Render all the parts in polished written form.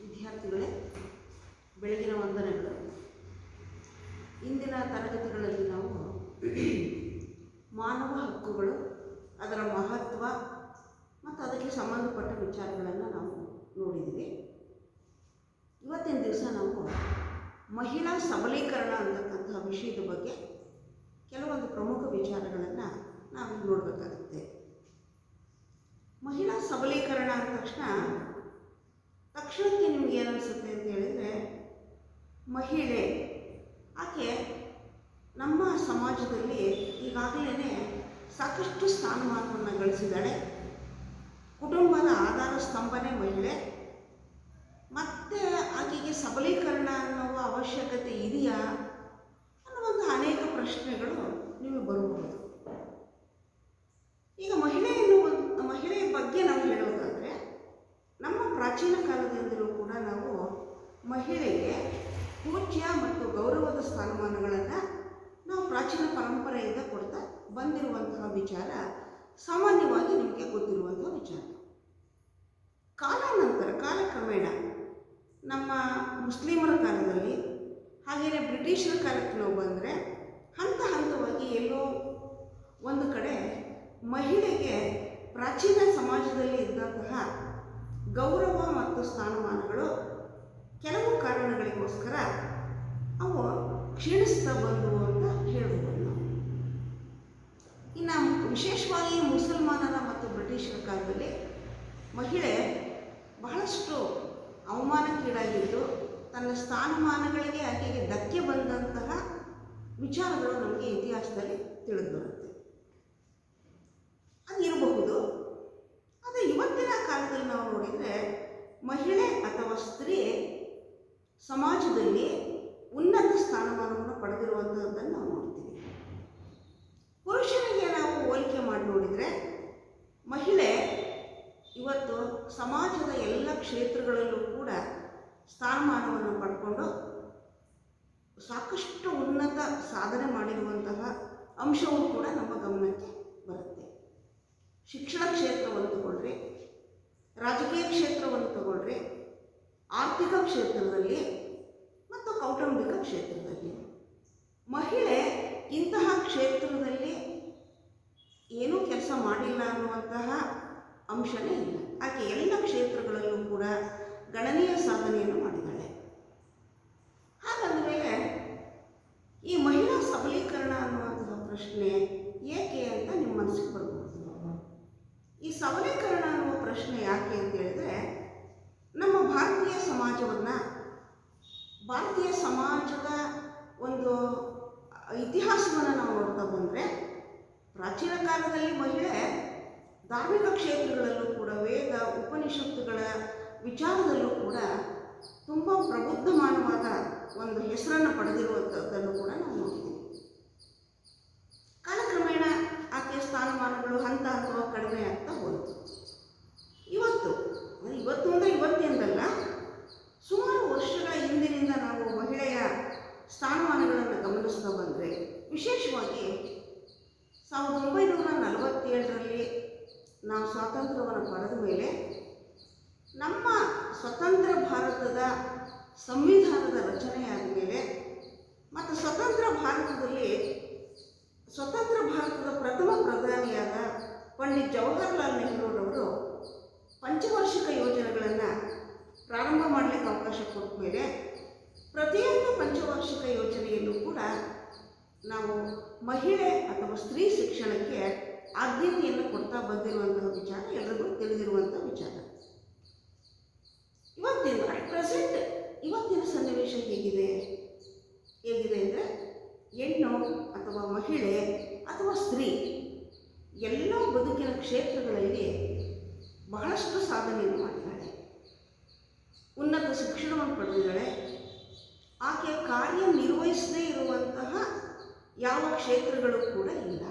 ವಿದ್ಯಾರ್ಥಿಗಳೇ, ಬೆಳಗಿನ ವಂದನೆಗಳು. ಇಂದಿನ ತರಗತಿಗಳಲ್ಲಿ ನಾವು ಮಾನವ ಹಕ್ಕುಗಳು, ಅದರ ಮಹತ್ವ ಮತ್ತು ಅದಕ್ಕೆ ಸಂಬಂಧಪಟ್ಟ ವಿಚಾರಗಳನ್ನು ನಾವು ನೋಡಿದ್ದೀವಿ. ಇವತ್ತಿನ ದಿವಸ ನಾವು ಮಹಿಳಾ ಸಬಲೀಕರಣ ಅಂತಕ್ಕಂತಹ ವಿಷಯದ ಬಗ್ಗೆ ಕೆಲವೊಂದು ಪ್ರಮುಖ ವಿಚಾರಗಳನ್ನು ನಾವು ನೋಡಬೇಕಾಗುತ್ತೆ. ಮಹಿಳಾ ಸಬಲೀಕರಣ ಅಂದ ತಕ್ಷಣಕ್ಕೆ ನಿಮ್ಗೆ ಏನನ್ಸುತ್ತೆ ಅಂತ ಹೇಳಿದರೆ, ಮಹಿಳೆ ಆಕೆ ನಮ್ಮ ಸಮಾಜದಲ್ಲಿ ಈಗಾಗಲೇ ಸಾಕಷ್ಟು ಸ್ಥಾನಮಾನವನ್ನು ಗಳಿಸಿದ್ದಾಳೆ. ಕುಟುಂಬದ ಆಧಾರ ಸ್ತಂಭನೇ ಮಹಿಳೆ. ಮತ್ತು ಆಕೆಗೆ ಸಬಲೀಕರಣ ಅನ್ನುವ ಅವಶ್ಯಕತೆ ಇದೆಯಾ ಅನ್ನುವಂಥ ಅನೇಕ ಪ್ರಶ್ನೆಗಳು ನಿಮಗೆ ಬರಬಹುದು. ಈಗ ಮಹಿಳೆಯ ಬಗ್ಗೆ ನಾವು ಹೇಳೋದಾದರೆ, ನಮ್ಮ ಪ್ರಾಚೀನ ಕಾಲದಿಂದಲೂ ಕೂಡ ನಾವು ಮಹಿಳೆಗೆ ಪೂಜ್ಯ ಮತ್ತು ಗೌರವದ ಸ್ಥಾನಮಾನಗಳನ್ನು ನಾವು ಪ್ರಾಚೀನ ಪರಂಪರೆಯಿಂದ ಕೊಡ್ತಾ ಬಂದಿರುವಂತಹ ವಿಚಾರ ಸಾಮಾನ್ಯವಾಗಿ ನಿಮಗೆ ಗೊತ್ತಿರುವಂತಹ ವಿಚಾರ. ಕಾಲಕ್ರಮೇಣ ನಮ್ಮ ಮುಸ್ಲಿಮರ ಕಾಲದಲ್ಲಿ, ಹಾಗೆಯೇ ಬ್ರಿಟಿಷರ ಕಾಲಕ್ಕೆ ನಾವು ಬಂದರೆ ಹಂತವಾಗಿ ಎಲ್ಲೋ ಒಂದು ಕಡೆ ಮಹಿಳೆಗೆ ಪ್ರಾಚೀನ ಸಮಾಜದಲ್ಲಿ ಇದ್ದಂತಹ ಗೌರವ ಮತ್ತು ಸ್ಥಾನಮಾನಗಳು ಕೆಲವು ಕಾರಣಗಳಿಗೋಸ್ಕರ ಅವು ಕ್ಷೀಣಿಸ್ತಾ ಬಂದವು ಅಂತ ಹೇಳ್ಬೋದು ನಾವು. ಇನ್ನು ವಿಶೇಷವಾಗಿ ಮುಸಲ್ಮಾನರ ಮತ್ತು ಬ್ರಿಟಿಷರ ಕಾಲದಲ್ಲಿ ಮಹಿಳೆ ಬಹಳಷ್ಟು ಅವಮಾನಕ್ಕೀಡಾಗಿದ್ದು, ತನ್ನ ಸ್ಥಾನಮಾನಗಳಿಗೆ ಆಕೆಗೆ ಧಕ್ಕೆ ಬಂದಂತಹ ವಿಚಾರಗಳು ನಮಗೆ ಇತಿಹಾಸದಲ್ಲಿ ತಿಳಿದು ಬರುತ್ತೆ. ಅದಿರಬಹುದು. ಆದರೆ ಇವತ್ತಿನ ಕಾಲದಲ್ಲಿ ನಾವು ನೋಡಿದರೆ ಮಹಿಳೆ ಅಥವಾ ಸ್ತ್ರೀ ಸಮಾಜದಲ್ಲಿ ಉನ್ನತ ಸ್ಥಾನಮಾನವನ್ನು ಪಡೆದಿರುವಂಥದ್ದನ್ನು ನಾವು ನೋಡ್ತೀವಿ. ಪುರುಷನಿಗೆ ನಾವು ಹೋಲಿಕೆ ಮಾಡಿ ನೋಡಿದರೆ ಮಹಿಳೆ ಇವತ್ತು ಸಮಾಜದ ಎಲ್ಲ ಕ್ಷೇತ್ರಗಳಲ್ಲೂ ಕೂಡ ಸ್ಥಾನಮಾನವನ್ನು ಪಡ್ಕೊಂಡು ಸಾಕಷ್ಟು ಉನ್ನತ ಸಾಧನೆ ಮಾಡಿರುವಂತಹ ಅಂಶವೂ ಕೂಡ ನಮ್ಮ ಗಮನಕ್ಕೆ ಬರುತ್ತೆ. ಶಿಕ್ಷಣ ಕ್ಷೇತ್ರವನ್ನು ತಗೊಳ್ರಿ, ರಾಜಕೀಯ ಕ್ಷೇತ್ರವನ್ನು ತಗೊಳ್ರಿ, ಆರ್ಥಿಕ ಕ್ಷೇತ್ರದಲ್ಲಿ ಮತ್ತು ಕೌಟುಂಬಿಕ ಕ್ಷೇತ್ರದಲ್ಲಿ ಮಹಿಳೆ ಇಂತಹ ಕ್ಷೇತ್ರದಲ್ಲಿ ಏನೂ ಕೆಲಸ ಮಾಡಿಲ್ಲ ಅನ್ನುವಂತಹ ಅಂಶನೇ ಇಲ್ಲ. ಆಕೆ ಎಲ್ಲ ಕ್ಷೇತ್ರಗಳಲ್ಲೂ ಕೂಡ ಗಣನೀಯ ಸಾಧನೆಯನ್ನು ಮಾಡಿದ್ದಾಳೆ. ಹಾಗಾದಮೇಲೆ ಈ ಮಹಿಳಾ ಸಬಲೀಕರಣ ಅನ್ನುವಂತಹ ಪ್ರಶ್ನೆ ಏಕೆ ಅಂತ ನಿಮ್ಮ ಮನಸ್ಸಿಗೆ ಬರ್ಬೋದು. ಈ ಸಬಲೀಕರಣ ಅನ್ನುವ ಪ್ರಶ್ನೆ ಯಾಕೆ ಅಂತ ಹೇಳಿದ್ರೆ, ನಮ್ಮ ಭಾರತೀಯ ಸಮಾಜದ ಒಂದು ಇತಿಹಾಸವನ್ನು ನಾವು ನೋಡ್ತಾ ಬಂದರೆ, ಪ್ರಾಚೀನ ಕಾಲದಲ್ಲಿ ಮಹಿಳೆ ಧಾರ್ಮಿಕ ಕ್ಷೇತ್ರಗಳಲ್ಲೂ ಕೂಡ, ವೇದ ಉಪನಿಷತ್ತುಗಳ ವಿಚಾರದಲ್ಲೂ ಕೂಡ ತುಂಬ ಪ್ರಬುದ್ಧಮಾನವಾದ ಒಂದು ಹೆಸರನ್ನು ಪಡೆದಿರುವಂಥದ್ದನ್ನು ಕೂಡ ನಾವು ನೋಡ್ತೀವಿ. ಕಾಲಕ್ರಮೇಣ ಆಕೆಯ ಸ್ಥಾನಮಾನಗಳು ಹಂತವಾಗಿ ಕಡಿಮೆ ಆಗ್ತಾ ಹೋಯಿತು. ಇವತ್ತು ಅಂದರೆ ಇವತ್ತಿಂದಲ್ಲ, ಸುಮಾರು ವರ್ಷಗಳ ಹಿಂದಿನಿಂದ ನಾವು ಮಹಿಳೆಯ ಸ್ಥಾನಮಾನಗಳನ್ನು ಗಮನಿಸ್ತಾ ಬಂದರೆ, ವಿಶೇಷವಾಗಿ 1947ರಲ್ಲಿ ನಾವು ಸ್ವಾತಂತ್ರ್ಯವನ್ನು ಪಡೆದ ಮೇಲೆ ನಮ್ಮ ಸ್ವತಂತ್ರ ಭಾರತದ ಸಂವಿಧಾನದ ರಚನೆಯಾದ ಮೇಲೆ ಮತ್ತು ಸ್ವತಂತ್ರ ಭಾರತದ ಪ್ರಥಮ ಪ್ರಧಾನಿಯಾದ ಪಂಡಿತ್ ಜವಾಹರ್ಲಾಲ್ ನೆಹರೂರವರು ಪಂಚವಾರ್ಷಿಕ ಯೋಜನೆಗಳನ್ನು ಪ್ರಾರಂಭ ಮಾಡಲಿಕ್ಕೆ ಅವಕಾಶ ಕೊಟ್ಟ ಮೇಲೆ, ಪ್ರತಿಯೊಂದು ಪಂಚವಾರ್ಷಿಕ ಯೋಜನೆಯಲ್ಲೂ ಕೂಡ ನಾವು ಮಹಿಳೆ ಅಥವಾ ಸ್ತ್ರೀ ಶಿಕ್ಷಣಕ್ಕೆ ಆದ್ಯತೆಯನ್ನು ಕೊಡ್ತಾ ಬಂದಿರುವಂತಹ ವಿಚಾರ ಎಲ್ಲರಿಗೂ ತಿಳಿದಿರುವಂಥ ವಿಚಾರ. ಇವತ್ತಿನ ಸನ್ನಿವೇಶ ಹೇಗಿದೆ ಅಂದರೆ, ಹೆಣ್ಣು ಅಥವಾ ಮಹಿಳೆ ಅಥವಾ ಸ್ತ್ರೀ ಎಲ್ಲ ಬದುಕಿನ ಕ್ಷೇತ್ರಗಳಲ್ಲಿ ಬಹಳಷ್ಟು ಸಾಧನೆಯನ್ನು ಮಾಡಿದ್ದಾಳೆ. ಉನ್ನತ ಶಿಕ್ಷಣವನ್ನು ಪಡೆದಿದ್ದಾಳೆ. ಆಕೆ ಕಾರ್ಯನಿರ್ವಹಿಸದೇ ಇರುವಂತಹ ಯಾವ ಕ್ಷೇತ್ರಗಳು ಕೂಡ ಇಲ್ಲ.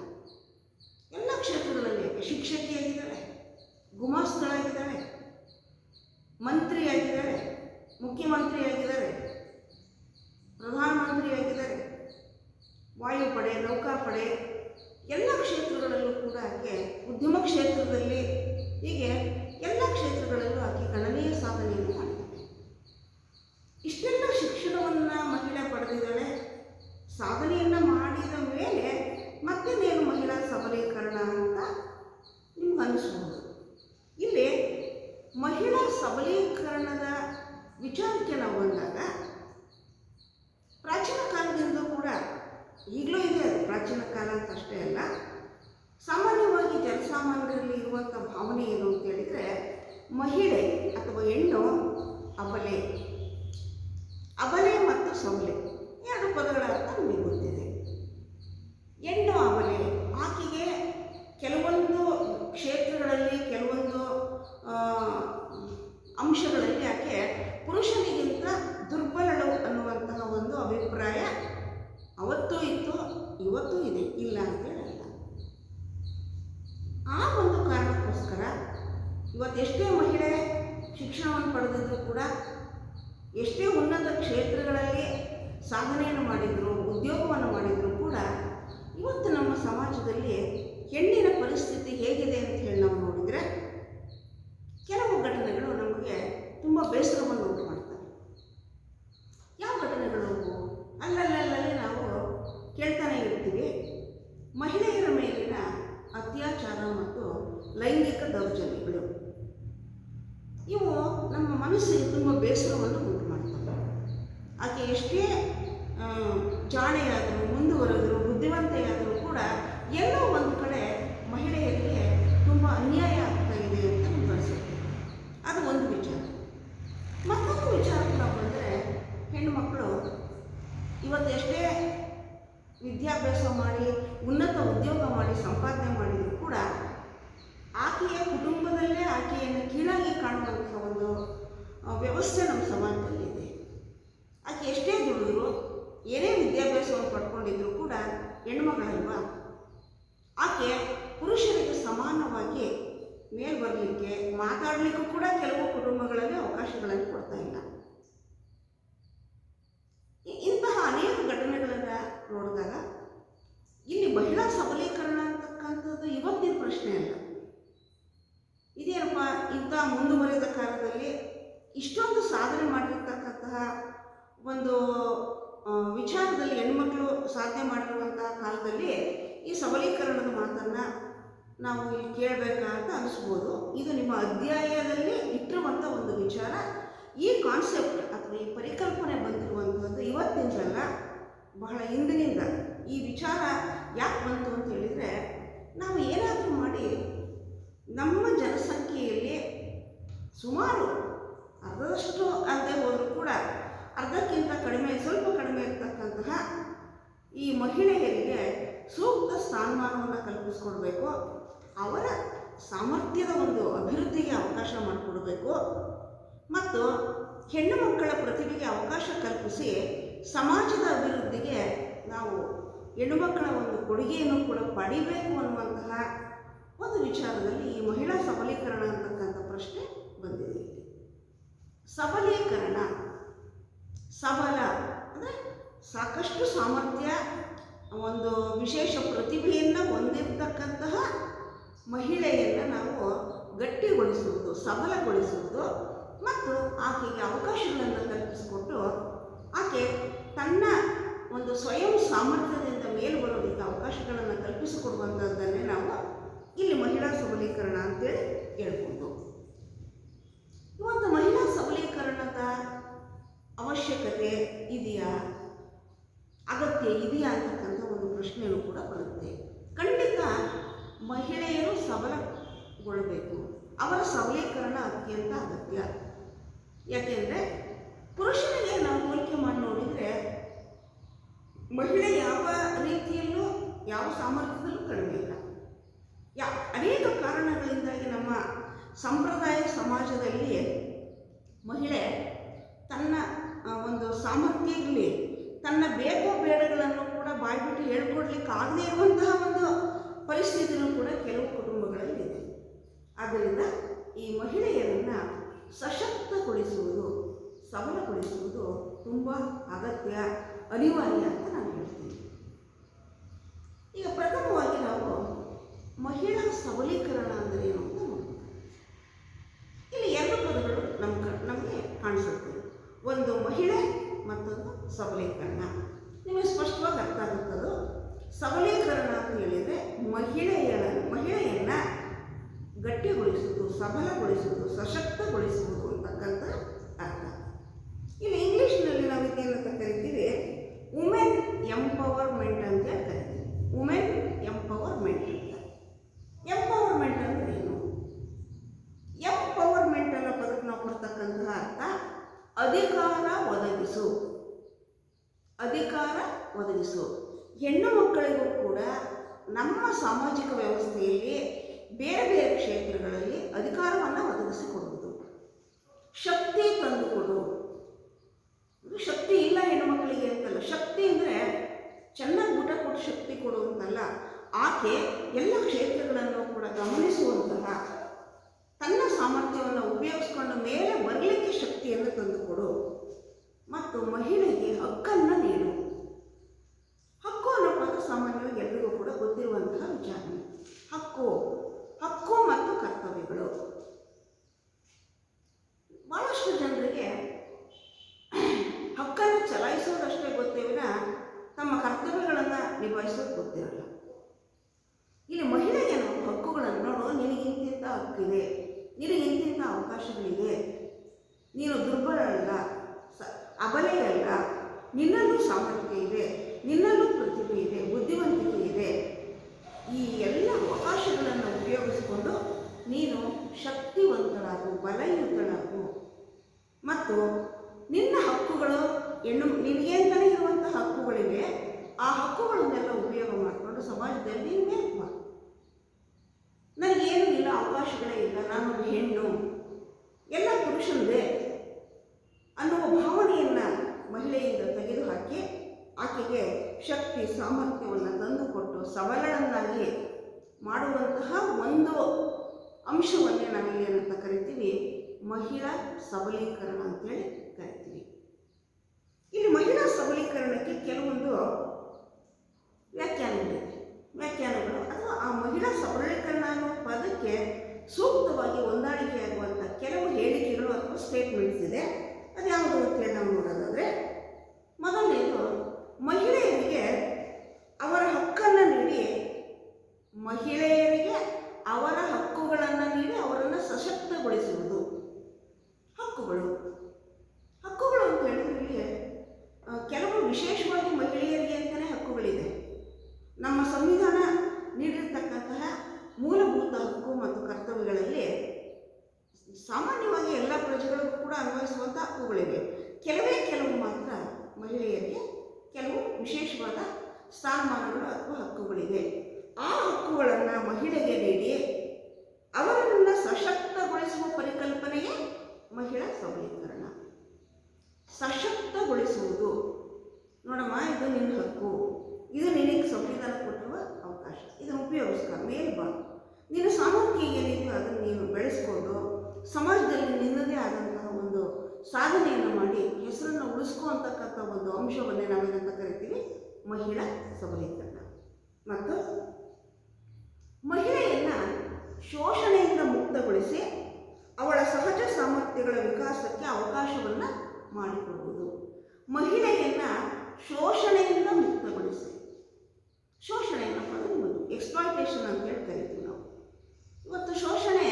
ಎಲ್ಲ ಕ್ಷೇತ್ರಗಳಲ್ಲಿ ಶಿಕ್ಷಕಿಯಾಗಿದ್ದಾಳೆ, ಗುಮಾಸ್ತಳಾಗಿದ್ದಾಳೆ, ಮಂತ್ರಿಯಾಗಿದ್ದಾಳೆ, ಮುಖ್ಯಮಂತ್ರಿಯಾಗಿದ್ದಾರೆ, ಪ್ರಧಾನಮಂತ್ರಿಯಾಗಿದ್ದಾರೆ, ವಾಯುಪಡೆ, ನೌಕಾಪಡೆ, ಎಲ್ಲ ಕ್ಷೇತ್ರಗಳಲ್ಲೂ ಕೂಡ ಆಕೆ ಉದ್ಯಮ ಕ್ಷೇತ್ರದಲ್ಲಿ, ಹೀಗೆ ಎಲ್ಲ ಕ್ಷೇತ್ರಗಳಲ್ಲೂ ಆಕೆ ಗಣನೀಯ ಸಾಧನೆಯನ್ನು ಮಾಡಿದ್ದಾಳೆ. ಇಷ್ಟೆಲ್ಲ ಶಿಕ್ಷಣವನ್ನು ಮಹಿಳೆ ಪಡೆದಿದ್ದಾಳೆ. ಸಾಧನೆಯನ್ನು ಮಾಡಿದ ಮೇಲೆ ಮತ್ತೇನೇನು ಮಹಿಳಾ ಸಬಲೀಕರಣ ಅಂತ ನಿಮ್ಗೆ ಅನಿಸ್ಬೋದು. ಇಲ್ಲಿ ಮಹಿಳಾ ಸಬಲೀಕರಣದ ವಿಚಾರಕ್ಕೆ ನಾವು ಬಂದಾಗ ಪ್ರಾಚೀನ ಕಾಲದಿಂದ ಕೂಡ, ಈಗಲೂ ಇದೆ ಅದು, ಪ್ರಾಚೀನ ಕಾಲ ಅಂತ ಅಷ್ಟೇ ಅಲ್ಲ, ಸಾಮಾನ್ಯವಾಗಿ ಜನಸಾಮಾನ್ಯರಲ್ಲಿ ಇರುವಂಥ ಭಾವನೆ ಏನು ಅಂತ ಹೇಳಿದರೆ, ಮಹಿಳೆ ಅಥವಾ ಹೆಣ್ಣು ಅಬಲೆ. ಅಬಲೆ ಮತ್ತು ಸಬಲೆ ಎರಡು ಪದಗಳ ಅರ್ಥ ನಿಮಗೆ ಗೊತ್ತಿದೆ. ಹೆಣ್ಣು ಅಬಲೆ, ಆಕೆಗೆ ಕೆಲವೊಂದು ಕ್ಷೇತ್ರಗಳಲ್ಲಿ, ಕೆಲವೊಂದು ಅಂಶಗಳಲ್ಲಿ ಆಕೆ ಪುರುಷನಿಗಿಂತ ದುರ್ಬಲಳು ಅನ್ನುವಂತಹ ಒಂದು ಅಭಿಪ್ರಾಯ ಅವತ್ತೂ ಇತ್ತು, ಇವತ್ತೂ ಇದೆ, ಇಲ್ಲ ಅಂತ ಹೇಳಲ್ಲ. ಆ ಒಂದು ಕಾರಣಕ್ಕೋಸ್ಕರ ಇವತ್ತೆಷ್ಟೇ ಮಹಿಳೆ ಶಿಕ್ಷಣವನ್ನು ಪಡೆದಿದ್ರು ಕೂಡ, ಎಷ್ಟೇ ಉನ್ನತ ಕ್ಷೇತ್ರಗಳಲ್ಲಿ ಸಾಧನೆಯನ್ನು ಮಾಡಿದ್ರು, ಉದ್ಯೋಗವನ್ನು ಮಾಡಿದ್ರು ಕೂಡ, ಇವತ್ತು ನಮ್ಮ ಸಮಾಜದಲ್ಲಿ ಹೆಣ್ಣಿನ ಪರಿಸ್ಥಿತಿ ಹೇಗಿದೆ ಅಂತ ಹೇಳಿ ನಾವು ನೋಡಿದರೆ ಕೆಲವು ಘಟನೆಗಳು ನಮಗೆ ತುಂಬ ಬೇಸರವನ್ನು ಉಂಟು ಮಾಡ್ತವೆ. ಯಾವ ಘಟನೆಗಳು? ಅಲ್ಲಲ್ಲಲ್ಲಿ ನಾವು ಕೇಳ್ತಾನೆ ಇರ್ತೀವಿ, ಮಹಿಳೆಯರ ಮೇಲಿನ ಅತ್ಯಾಚಾರ ಮತ್ತು ಲೈಂಗಿಕ ದೌರ್ಜನ್ಯಗಳು. ಇವು ನಮ್ಮ ಮನಸ್ಸಿಗೆ ತುಂಬ ಬೇಸರವನ್ನು ಉಂಟು ಮಾಡ್ತವೆ. ಆಕೆ ಎಷ್ಟೇ ಜಾಣೆಯಾದರೂ, ಮುಂದುವರೆದರೂ, ಬುದ್ಧಿವಂತೆಯಾದರೂ ಕೂಡ ಎಲ್ಲೋ ಒಂದು ಕಡೆ ಮಹಿಳೆಯರಿಗೆ ತುಂಬ ಅನ್ಯಾಯ ಆಗ್ತಾ ಇದೆ ಅಂತ ನಮ್ಗೆ ಅನಿಸುತ್ತೆ. ಅದು ಒಂದು ವಿಚಾರ. ಮತ್ತೊಂದು ವಿಚಾರಕ್ಕೆ ನಾವು ಬಂದರೆ, ಹೆಣ್ಣುಮಕ್ಕಳು ಇವತ್ತೆಷ್ಟೇ ವಿದ್ಯಾಭ್ಯಾಸ ಮಾಡಿ, ಉನ್ನತ ಉದ್ಯೋಗ ಮಾಡಿ, ಸಂಪಾದನೆ ಮಾಡಿದರೂ ಕೂಡ ಆಕೆಯ ಕುಟುಂಬದಲ್ಲೇ ಆಕೆಯನ್ನು ಕೀಳಾಗಿ ಕಾಣುವಂಥ ಒಂದು ವ್ಯವಸ್ಥೆ ನಮ್ಮ ಸಮಾಜದಲ್ಲಿ ಇದೆ. ಆಕೆ ಎಷ್ಟೇ ದುಡಿದ್ರು, ಏನೇ ವಿದ್ಯಾಭ್ಯಾಸವನ್ನು ಪಡ್ಕೊಂಡಿದ್ರು ಕೂಡ ಹೆಣ್ಮಗಳಲ್ವಾ, ಆಕೆ ಪುರುಷರಿಗೆ ಸಮಾನವಾಗಿ ಮೇಲ್ ಬರಲಿಕ್ಕೆ, ಮಾತಾಡಲಿಕ್ಕೂ ಕೂಡ ಕೆಲವು ಕುಟುಂಬಗಳಲ್ಲಿ ಅವಕಾಶಗಳನ್ನು ಕೊಡ್ತಾ ಇಲ್ಲ. ಇಂತಹ ಅನೇಕ ಘಟನೆಗಳನ್ನು ನೋಡಿದಾಗ ಇಲ್ಲಿ ಮಹಿಳಾ ಸಬಲೀಕರಣ ಅಂತಕ್ಕಂಥದ್ದು ಇವತ್ತಿನ ಪ್ರಶ್ನೆ ಅಲ್ಲ. ಇದೇನಪ್ಪ, ಇಂಥ ಮುಂದುವರೆದ ಕಾಲದಲ್ಲಿ ಇಷ್ಟೊಂದು ಸಾಧನೆ ಮಾಡಿರ್ತಕ್ಕಂತಹ ಒಂದು ವಿಚಾರದಲ್ಲಿ ಹೆಣ್ಮಕ್ಳು ಸಾಧನೆ ಮಾಡಿರುವಂತಹ ಕಾಲದಲ್ಲಿ ಈ ಸಬಲೀಕರಣದ ಮಾತನ್ನು ನಾವು ಇಲ್ಲಿ ಕೇಳಬೇಕಾ ಅಂತ ಅನಿಸ್ಬೋದು. ಇದು ನಿಮ್ಮ ಅಧ್ಯಾಯದಲ್ಲಿ ಇಟ್ಟಿರುವಂಥ ಒಂದು ವಿಚಾರ. ಈ ಕಾನ್ಸೆಪ್ಟ್ ಅಥವಾ ಈ ಪರಿಕಲ್ಪನೆ ಬಂದಿರುವಂಥದ್ದು ಇವತ್ತಿಂದಲ್ಲ, ಬಹಳ ಹಿಂದಿನಿಂದ. ಈ ವಿಚಾರ ಯಾಕೆ ಬಂತು ಅಂತ ಹೇಳಿದರೆ, ನಾವು ಏನಾದರೂ ಮಾಡಿ ನಮ್ಮ ಜನಸಂಖ್ಯೆಯಲ್ಲಿ ಸುಮಾರು ಅರ್ಧದಷ್ಟು ಅಲ್ಲದೆ ಹೋದರೂ ಕೂಡ ಅರ್ಧಕ್ಕಿಂತ ಕಡಿಮೆ, ಸ್ವಲ್ಪ ಕಡಿಮೆ ಇರ್ತಕ್ಕಂತಹ ಈ ಮಹಿಳೆಯರಿಗೆ ಸೂಕ್ತ ಸ್ಥಾನಮಾನವನ್ನು ಕಲ್ಪಿಸ್ಕೊಡ್ಬೇಕು, ಅವರ ಸಾಮರ್ಥ್ಯದ ಒಂದು ಅಭಿವೃದ್ಧಿಗೆ ಅವಕಾಶ ಮಾಡಿಕೊಡಬೇಕು, ಮತ್ತು ಹೆಣ್ಣು ಮಕ್ಕಳ ಪ್ರತಿಭೆಗೆ ಅವಕಾಶ ಕಲ್ಪಿಸಿ ಸಮಾಜದ ಅಭಿವೃದ್ಧಿಗೆ ನಾವು ಹೆಣ್ಣು ಮಕ್ಕಳ ಒಂದು ಕೊಡುಗೆಯನ್ನು ಕೂಡ ಪಡಿಬೇಕು ಅನ್ನುವಂತಹ ಒಂದು ವಿಚಾರದಲ್ಲಿ ಈ ಮಹಿಳಾ ಸಬಲೀಕರಣ ಅಂತಕ್ಕಂಥ ಪ್ರಶ್ನೆ ಬಂದಿದೆ. ಸಬಲೀಕರಣ, ಸಬಲ ಅಂದರೆ ಸಾಕಷ್ಟು ಸಾಮರ್ಥ್ಯ, ಒಂದು ವಿಶೇಷ ಪ್ರತಿಭೆಯನ್ನು ಹೊಂದಿರತಕ್ಕಂತಹ ಮಹಿಳೆಯನ್ನು ನಾವು ಗಟ್ಟಿಗೊಳಿಸುವುದು, ಸಬಲಗೊಳಿಸುವುದು, ಮತ್ತು ಆಕೆಗೆ ಅವಕಾಶಗಳನ್ನು ಕಲ್ಪಿಸಿಕೊಟ್ಟು ಆಕೆ ತನ್ನ ಒಂದು ಸ್ವಯಂ ಸಾಮರ್ಥ್ಯದಿಂದ ಮೇಲು ಬರೋದಕ್ಕೆ ಅವಕಾಶಗಳನ್ನು ಕಲ್ಪಿಸಿಕೊಡುವಂಥದ್ದನ್ನೇ ನಾವು ಇಲ್ಲಿ ಮಹಿಳಾ ಸಬಲೀಕರಣ ಅಂತೇಳಿ ಹೇಳ್ಬೋದು. ಇವತ್ತು ಮಹಿಳಾ ಸಬಲೀಕರಣದ ಅವಶ್ಯಕತೆ ಇದೆಯಾ, ಅಗತ್ಯ ಇದೆಯಾ ಅಂತಕ್ಕಂಥ ಒಂದು ಪ್ರಶ್ನೆಯೂ ಕೂಡ ಬರುತ್ತೆ. ಖಂಡಿತ ಮಹಿಳೆಯರು ಸಬಲಗೊಳ್ಳಬೇಕು, ಅವರ ಸಬಲೀಕರಣ ಅತ್ಯಂತ ಅಗತ್ಯ. ಯಾಕೆಂದರೆ ಪುರುಷನಿಗೆ ನಾವು ಹೋಲಿಕೆ ಮಾಡಿ ನೋಡಿದರೆ ಮಹಿಳೆ ಯಾವ ರೀತಿಯಲ್ಲೂ, ಯಾವ ಸಾಮರ್ಥ್ಯದಲ್ಲೂ ಕಡಿಮೆ ಇಲ್ಲ. ಅನೇಕ ಕಾರಣಗಳಿಂದಾಗಿ ನಮ್ಮ ಸಂಪ್ರದಾಯ ಸಮಾಜದಲ್ಲಿ ಮಹಿಳೆ ತನ್ನ ಒಂದು ಸಾಮರ್ಥ್ಯ ಇರಲಿ, ತನ್ನ ಬೇಕೋ ಬೇಡಗಳನ್ನು ಕೂಡ ಬಾಯ್ಬಿಟ್ಟು ಹೇಳ್ಕೊಡ್ಲಿಕ್ಕೆ ಆಗದೇ ಇರುವಂತಹ ಒಂದು ಪರಿಸ್ಥಿತಿಯೂ ಕೂಡ ಕೆಲವು ಕುಟುಂಬಗಳಲ್ಲಿ ಇದೆ. ಆದ್ದರಿಂದ ಈ ಮಹಿಳೆಯರನ್ನು ಸಶಕ್ತಗೊಳಿಸುವುದು, ಸಬಲಗೊಳಿಸುವುದು ತುಂಬ ಅಗತ್ಯ, ಅನಿವಾರ್ಯ ಅಂತ ನಾನು ಹೇಳ್ತೀನಿ. ಈಗ ಪ್ರಥಮವಾಗಿ ನಾವು ಮಹಿಳಾ ಸಬಲೀಕರಣ ಅಂದರೆ ಏನು ಅಂತ ನೋಡಬೇಕು. ನಮ್ಮ ಸಾಮಾಜಿಕ ವ್ಯವಸ್ಥೆಯಲ್ಲಿ ಬೇರೆ ಬೇರೆ ಕ್ಷೇತ್ರಗಳಲ್ಲಿ ಅಧಿಕಾರವನ್ನು ಒದಗಿಸಿಕೊಡುವುದು, ಶಕ್ತಿ ತಂದುಕೊಡು. ಶಕ್ತಿ ಇಲ್ಲ ಹೆಣ್ಣುಮಕ್ಕಳಿಗೆ ಅಂತಲ್ಲ, ಶಕ್ತಿ ಅಂದರೆ ಚೆನ್ನಾಗಿ ಊಟ ಕೊಟ್ಟು ಶಕ್ತಿ ಕೊಡುವಂತಲ್ಲ, ಆಕೆ ಎಲ್ಲ ಕ್ಷೇತ್ರಗಳನ್ನು ಕೂಡ ಗಮನಿಸುವಂತಹ, ತನ್ನ ಸಾಮರ್ಥ್ಯವನ್ನು ಉಪಯೋಗಿಸ್ಕೊಂಡ ಮೇಲೆ ಬರಲಿಕ್ಕೆ ಶಕ್ತಿಯನ್ನು ತಂದುಕೊಡು. ಮತ್ತು ಮಹಿಳೆಗೆ ಹಕ್ಕನ್ನು ನೀಡು. ಹಕ್ಕು ಅನ್ನೋ ಪದ ಸಾಮಾನ್ಯವಾಗಿ ಎಲ್ರಿಗೂ ಕೂಡ ಗೊತ್ತಿರುವಂತಹ ವಿಚಾರ. ಹಕ್ಕು ಮತ್ತು ಕರ್ತವ್ಯಗಳು. ಬಹಳಷ್ಟು ಜನರಿಗೆ ಹಕ್ಕನ್ನು ಚಲಾಯಿಸೋದಷ್ಟೇ ಗೊತ್ತೇ ವಿನ ತಮ್ಮ ಕರ್ತವ್ಯಗಳನ್ನು ನಿಭಾಯಿಸೋದು ಗೊತ್ತಿರಲ್ಲ. ಇಲ್ಲಿ ಮಹಿಳೆಗೆ ನಾವು ಹಕ್ಕುಗಳನ್ನು ನೋಡು, ನಿನಗಿಂತಿಂಥ ಹಕ್ಕಿದೆ, ನಿನಗಿಂತಿಂಥ ಅವಕಾಶಗಳಿದೆ, ನೀನು ದುರ್ಬಲರಲ್ಲ, ಅಬಲೆಯಲ್ಲ, ನಿನ್ನಲ್ಲೂ ಸಾಮರ್ಥ್ಯ ಇದೆ, ನಿನ್ನಲ್ಲೂ ಪ್ರತಿಭೆ ಇದೆ, ಬುದ್ಧಿವಂತಿಕೆ ಇದೆ. ಈ ಎಲ್ಲ ಅವಕಾಶಗಳನ್ನು ಉಪಯೋಗಿಸಿಕೊಂಡು ನೀನು ಶಕ್ತಿವಂತಳಾಗು, ಬಲಯುತಳಾಗು. ಮತ್ತು ನಿನ್ನ ಹಕ್ಕುಗಳು ನಿನಗೆ ಅಂತಲೇ ಇರುವಂಥ ಹಕ್ಕುಗಳಿವೆ. ಆ ಹಕ್ಕುಗಳನ್ನೆಲ್ಲ ಉಪಯೋಗ ಮಾಡಿಕೊಂಡು ಸಮಾಜದಲ್ಲಿ ನೀನು ಮೇಲೆ ಬಾ. ನನಗೇನು ಇಲ್ಲ, ಅವಕಾಶಗಳೇ ಇಲ್ಲ, ನಾನೊಬ್ಬ ಹೆಣ್ಣು, ಎಲ್ಲ ಪುರುಷನದೇ ಅನ್ನುವ ಭಾವನೆಯನ್ನು ಮಹಿಳೆಯಿಂದ ತೆಗೆದುಹಾಕಿ ಆಕೆಗೆ ಶಕ್ತಿ ಸಾಮರ್ಥ್ಯವನ್ನು ತಂದುಕೊಟ್ಟು ಸಬಲಳನ್ನಾಗಿ ಮಾಡುವಂತಹ ಒಂದು ಅಂಶವನ್ನೇ ನಾವಿಲ್ಲಿ ಏನಂತ ಕರಿತೀವಿ, ಮಹಿಳಾ ಸಬಲೀಕರಣ ಅಂತೇಳಿ ಕರಿತೀವಿ. ಇಲ್ಲಿ ಮಹಿಳಾ ಸಬಲೀಕರಣಕ್ಕೆ ಕೆಲವೊಂದು ವ್ಯಾಖ್ಯಾನಗಳು ಅಥವಾ ಆ ಮಹಿಳಾ ಸಬಲೀಕರಣ ಅನ್ನೋ ಪದಕ್ಕೆ ಸೂಕ್ತವಾಗಿ ಹೊಂದಾಣಿಕೆಯಾಗುವಂಥ ಕೆಲವು ಹೇಳಿಕೆಗಳು ಅಥವಾ ಸ್ಟೇಟ್ಮೆಂಟ್ಸ್ ಇದೆ. ಅದು ಯಾವುದು ಅಂತೇಳಿ ನಾವು ನೋಡೋದಾದರೆ, ಮೊದಲನೇದು, ಮಹಿಳೆಯರಿಗೆ ಅವರ ಹಕ್ಕನ್ನು ನೀಡಿ, ಮಹಿಳೆಯರಿಗೆ ಅವರ ಹಕ್ಕುಗಳನ್ನು ನೀಡಿ ಅವರನ್ನು ಸಶಕ್ತಗೊಳಿಸುವುದು. ಹಕ್ಕುಗಳು ಅಂತ ಹೇಳಿದ್ರೆ ಇಲ್ಲಿ ಕೆಲವು ವಿಶೇಷವಾಗಿ ಮಹಿಳೆಯರಿಗೆ ಅಂತಲೇ ಹಕ್ಕುಗಳಿದೆ. ನಮ್ಮ ಸಂವಿಧಾನ ನೀಡಿರ್ತಕ್ಕಂತಹ ಮೂಲಭೂತ ಹಕ್ಕು ಮತ್ತು ಕರ್ತವ್ಯಗಳಲ್ಲಿ ಸಾಮಾನ್ಯವಾಗಿ ಎಲ್ಲ ಪ್ರಜೆಗಳಿಗೂ ಕೂಡ ಅನ್ವಯಿಸುವಂಥ ಹಕ್ಕುಗಳಿವೆ. ಕೆಲವು ಮಾತ್ರ ಮಹಿಳೆಯರಿಗೆ ಕೆಲವು ವಿಶೇಷವಾದ ಸ್ಥಾನಮಾನಗಳು ಅಥವಾ ಹಕ್ಕುಗಳಿವೆ. ಆ ಹಕ್ಕುಗಳನ್ನು ಮಹಿಳೆಗೆ ನೀಡಿ ಅವರನ್ನು ಸಶಕ್ತಗೊಳಿಸುವ ಪರಿಕಲ್ಪನೆಯೇ ಮಹಿಳಾ ಸಬಲೀಕರಣ. ಸಶಕ್ತಗೊಳಿಸುವುದು, ನೋಡಮ್ಮ, ಇದು ನಿನ್ನ ಹಕ್ಕು, ಇದು ನಿನಗೆ ಸಂವಿಧಾನ ಕೊಟ್ಟಿರುವ ಅವಕಾಶ, ಇದನ್ನು ಉಪಯೋಗಿಸ್ಕೊ, ಮೇಲೆ ಬಾ, ನಿನ್ನ ಸಾಮರ್ಥ್ಯ ಏನಿದೆಯೋ ಅದನ್ನು ನೀನು ಬೆಳೆಸ್ಕೊಂಡು ಸಮಾಜದಲ್ಲಿ ನಿನ್ನದೇ ಆದಂತಹ ಒಂದು ಸಾಧನೆಯನ್ನು ಮಾಡಿ ಹೆಸರನ್ನು ಉಳಿಸ್ಕೊ ಒಂದು ಅಂಶವನ್ನೇ ನಾವೇನಂತ ಕರಿತೀವಿ, ಮಹಿಳಾ ಸಬಲೀಕರಣ. ಮತ್ತು ಮಹಿಳೆಯನ್ನು ಶೋಷಣೆಯಿಂದ ಮುಕ್ತಗೊಳಿಸಿ ಅವಳ ಸಹಜ ಸಾಮರ್ಥ್ಯಗಳ ವಿಕಾಸಕ್ಕೆ ಅವಕಾಶವನ್ನು ಮಾಡಿಕೊಡುವುದು. ಮಹಿಳೆಯನ್ನು ಶೋಷಣೆಯಿಂದ ಮುಕ್ತಗೊಳಿಸಿ, ಶೋಷಣೆ ಅನ್ನೋದು ಎಕ್ಸ್ಪ್ಲಾಯ್ಟೇಷನ್ ಅಂತೇಳಿ ಕರಿತೀವಿ ನಾವು. ಇವತ್ತು ಶೋಷಣೆ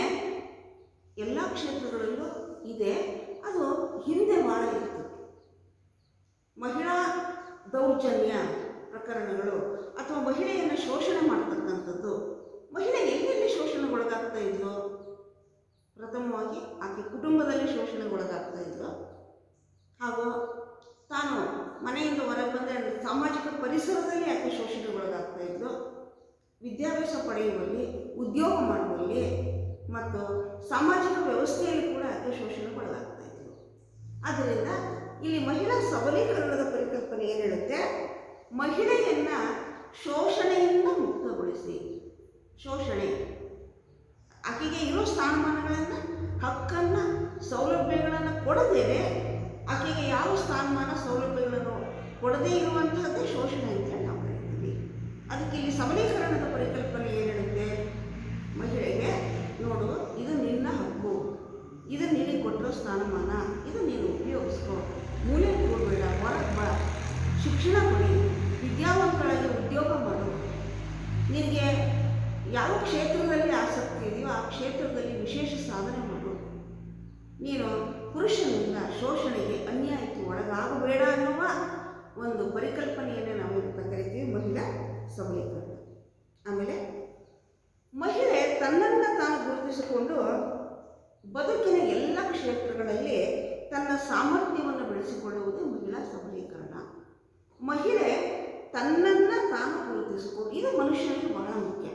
ಎಲ್ಲ ಕ್ಷೇತ್ರಗಳಲ್ಲೂ ಇದೆ. ಅದು ಹಿಂದೆ ಭಾಳ ಇತ್ತು. ಮಹಿಳಾ ದೌರ್ಜನ್ಯ ಪ್ರಕರಣಗಳು ಅಥವಾ ಮಹಿಳೆಯನ್ನು ಶೋಷಣೆ ಮಾಡ್ತಕ್ಕಂಥದ್ದು, ಮಹಿಳೆ ಎಲ್ಲೆಲ್ಲಿ ಶೋಷಣೆಗೊಳಗಾಗ್ತಾ ಇದ್ಲು? ಪ್ರಥಮವಾಗಿ ಆಕೆ ಕುಟುಂಬದಲ್ಲಿ ಶೋಷಣೆಗೊಳಗಾಗ್ತಾ ಇದ್ಲು. ಹಾಗೂ ತಾನು ಮನೆಯಿಂದ ಹೊರಗೆ ಬಂದರೆ ಸಾಮಾಜಿಕ ಪರಿಸರದಲ್ಲಿ ಆಕೆ ಶೋಷಣೆಗೊಳಗಾಗ್ತಾ ಇದ್ಲು. ವಿದ್ಯಾಭ್ಯಾಸ ಪಡೆಯುವಲ್ಲಿ, ಉದ್ಯೋಗ ಮಾಡುವಲ್ಲಿ ಮತ್ತು ಸಾಮಾಜಿಕ ವ್ಯವಸ್ಥೆಯಲ್ಲಿ ಕೂಡ ಆಕೆ ಶೋಷಣೆಗೊಳಗಾಗ್ತಾ ಇದ್ಲು. ಆದ್ದರಿಂದ ಇಲ್ಲಿ ಮಹಿಳಾ ಸಬಲೀಕರಣದ ಪರಿಕಲ್ಪನೆ ಏನು ಹೇಳುತ್ತೆ? ಮಹಿಳೆಯನ್ನು ಶೋಷಣೆಯಿಂದ ಮುಕ್ತಗೊಳಿಸಿ, ಶೋಷಣೆ ಆಕೆಗೆ ಇರೋ ಸ್ಥಾನಮಾನಗಳನ್ನು, ಹಕ್ಕನ್ನು, ಸೌಲಭ್ಯಗಳನ್ನು ಕೊಡದೇನೆ ಆಕೆಗೆ ಯಾವ ಸ್ಥಾನಮಾನ ಸೌಲಭ್ಯಗಳನ್ನು ಕೊಡದೇ ಇರುವಂತಹದ್ದೇ ಶೋಷಣೆ ಅಂತೇಳಿ ನಾವು ಕರಿತೀವಿ. ಅದಕ್ಕೆ ಇಲ್ಲಿ ಸಬಲೀಕರಣದ ಪರಿಕಲ್ಪನೆ ಏನು ಹೇಳುತ್ತೆ? ಮಹಿಳೆಗೆ, ನೋಡು, ಇದು ನಿನ್ನ ಹಕ್ಕು, ಇದು ನಿನಗೆ ಕೊಟ್ಟಿರೋ ಸ್ಥಾನಮಾನ, ಇದು ನೀನು ಉಪಯೋಗಿಸ್ಕೊ, ಮೂಲೆ ಕೂಡಬೇಡ, ಹೊರಗೆ ಬಾ, ಶಿಕ್ಷಣ ಪಡಿ, ವಿದ್ಯಾವಂತರಾಗಿ ಉದ್ಯೋಗ ಮಾಡು, ನಿನಗೆ ಯಾವ ಕ್ಷೇತ್ರದಲ್ಲಿ ಆಸಕ್ತಿ ಇದೆಯೋ ಆ ಕ್ಷೇತ್ರದಲ್ಲಿ ವಿಶೇಷ ಸಾಧನೆ ಮಾಡು, ನೀನು ಪುರುಷನಿಂದ ಶೋಷಣೆಗೆ, ಅನ್ಯಾಯಕ್ಕೆ ಒಳಗಾಗಬೇಡ ಅನ್ನುವ ಒಂದು ಪರಿಕಲ್ಪನೆಯನ್ನೇ ನಾವು ಅಂತ ಕರಿತೀವಿ ಮಹಿಳಾ ಸಬಲೀಕರಣ. ಆಮೇಲೆ ಮಹಿಳೆ ತನ್ನನ್ನು ತಾನು ಗುರುತಿಸಿಕೊಂಡು ಬದುಕಿನ ಎಲ್ಲ ಕ್ಷೇತ್ರಗಳಲ್ಲಿ ತನ್ನ ಸಾಮರ್ಥ್ಯವನ್ನು ಬೆಳೆಸಿಕೊಳ್ಳುವುದು ಮಹಿಳಾ ಸಬಲೀಕರಣ. ಮಹಿಳೆ ತನ್ನನ್ನು ತಾನು ಗುರುತಿಸಿಕೊಂಡು, ಇದು ಮನುಷ್ಯನಿಗೆ ಬಹಳ ಮುಖ್ಯ.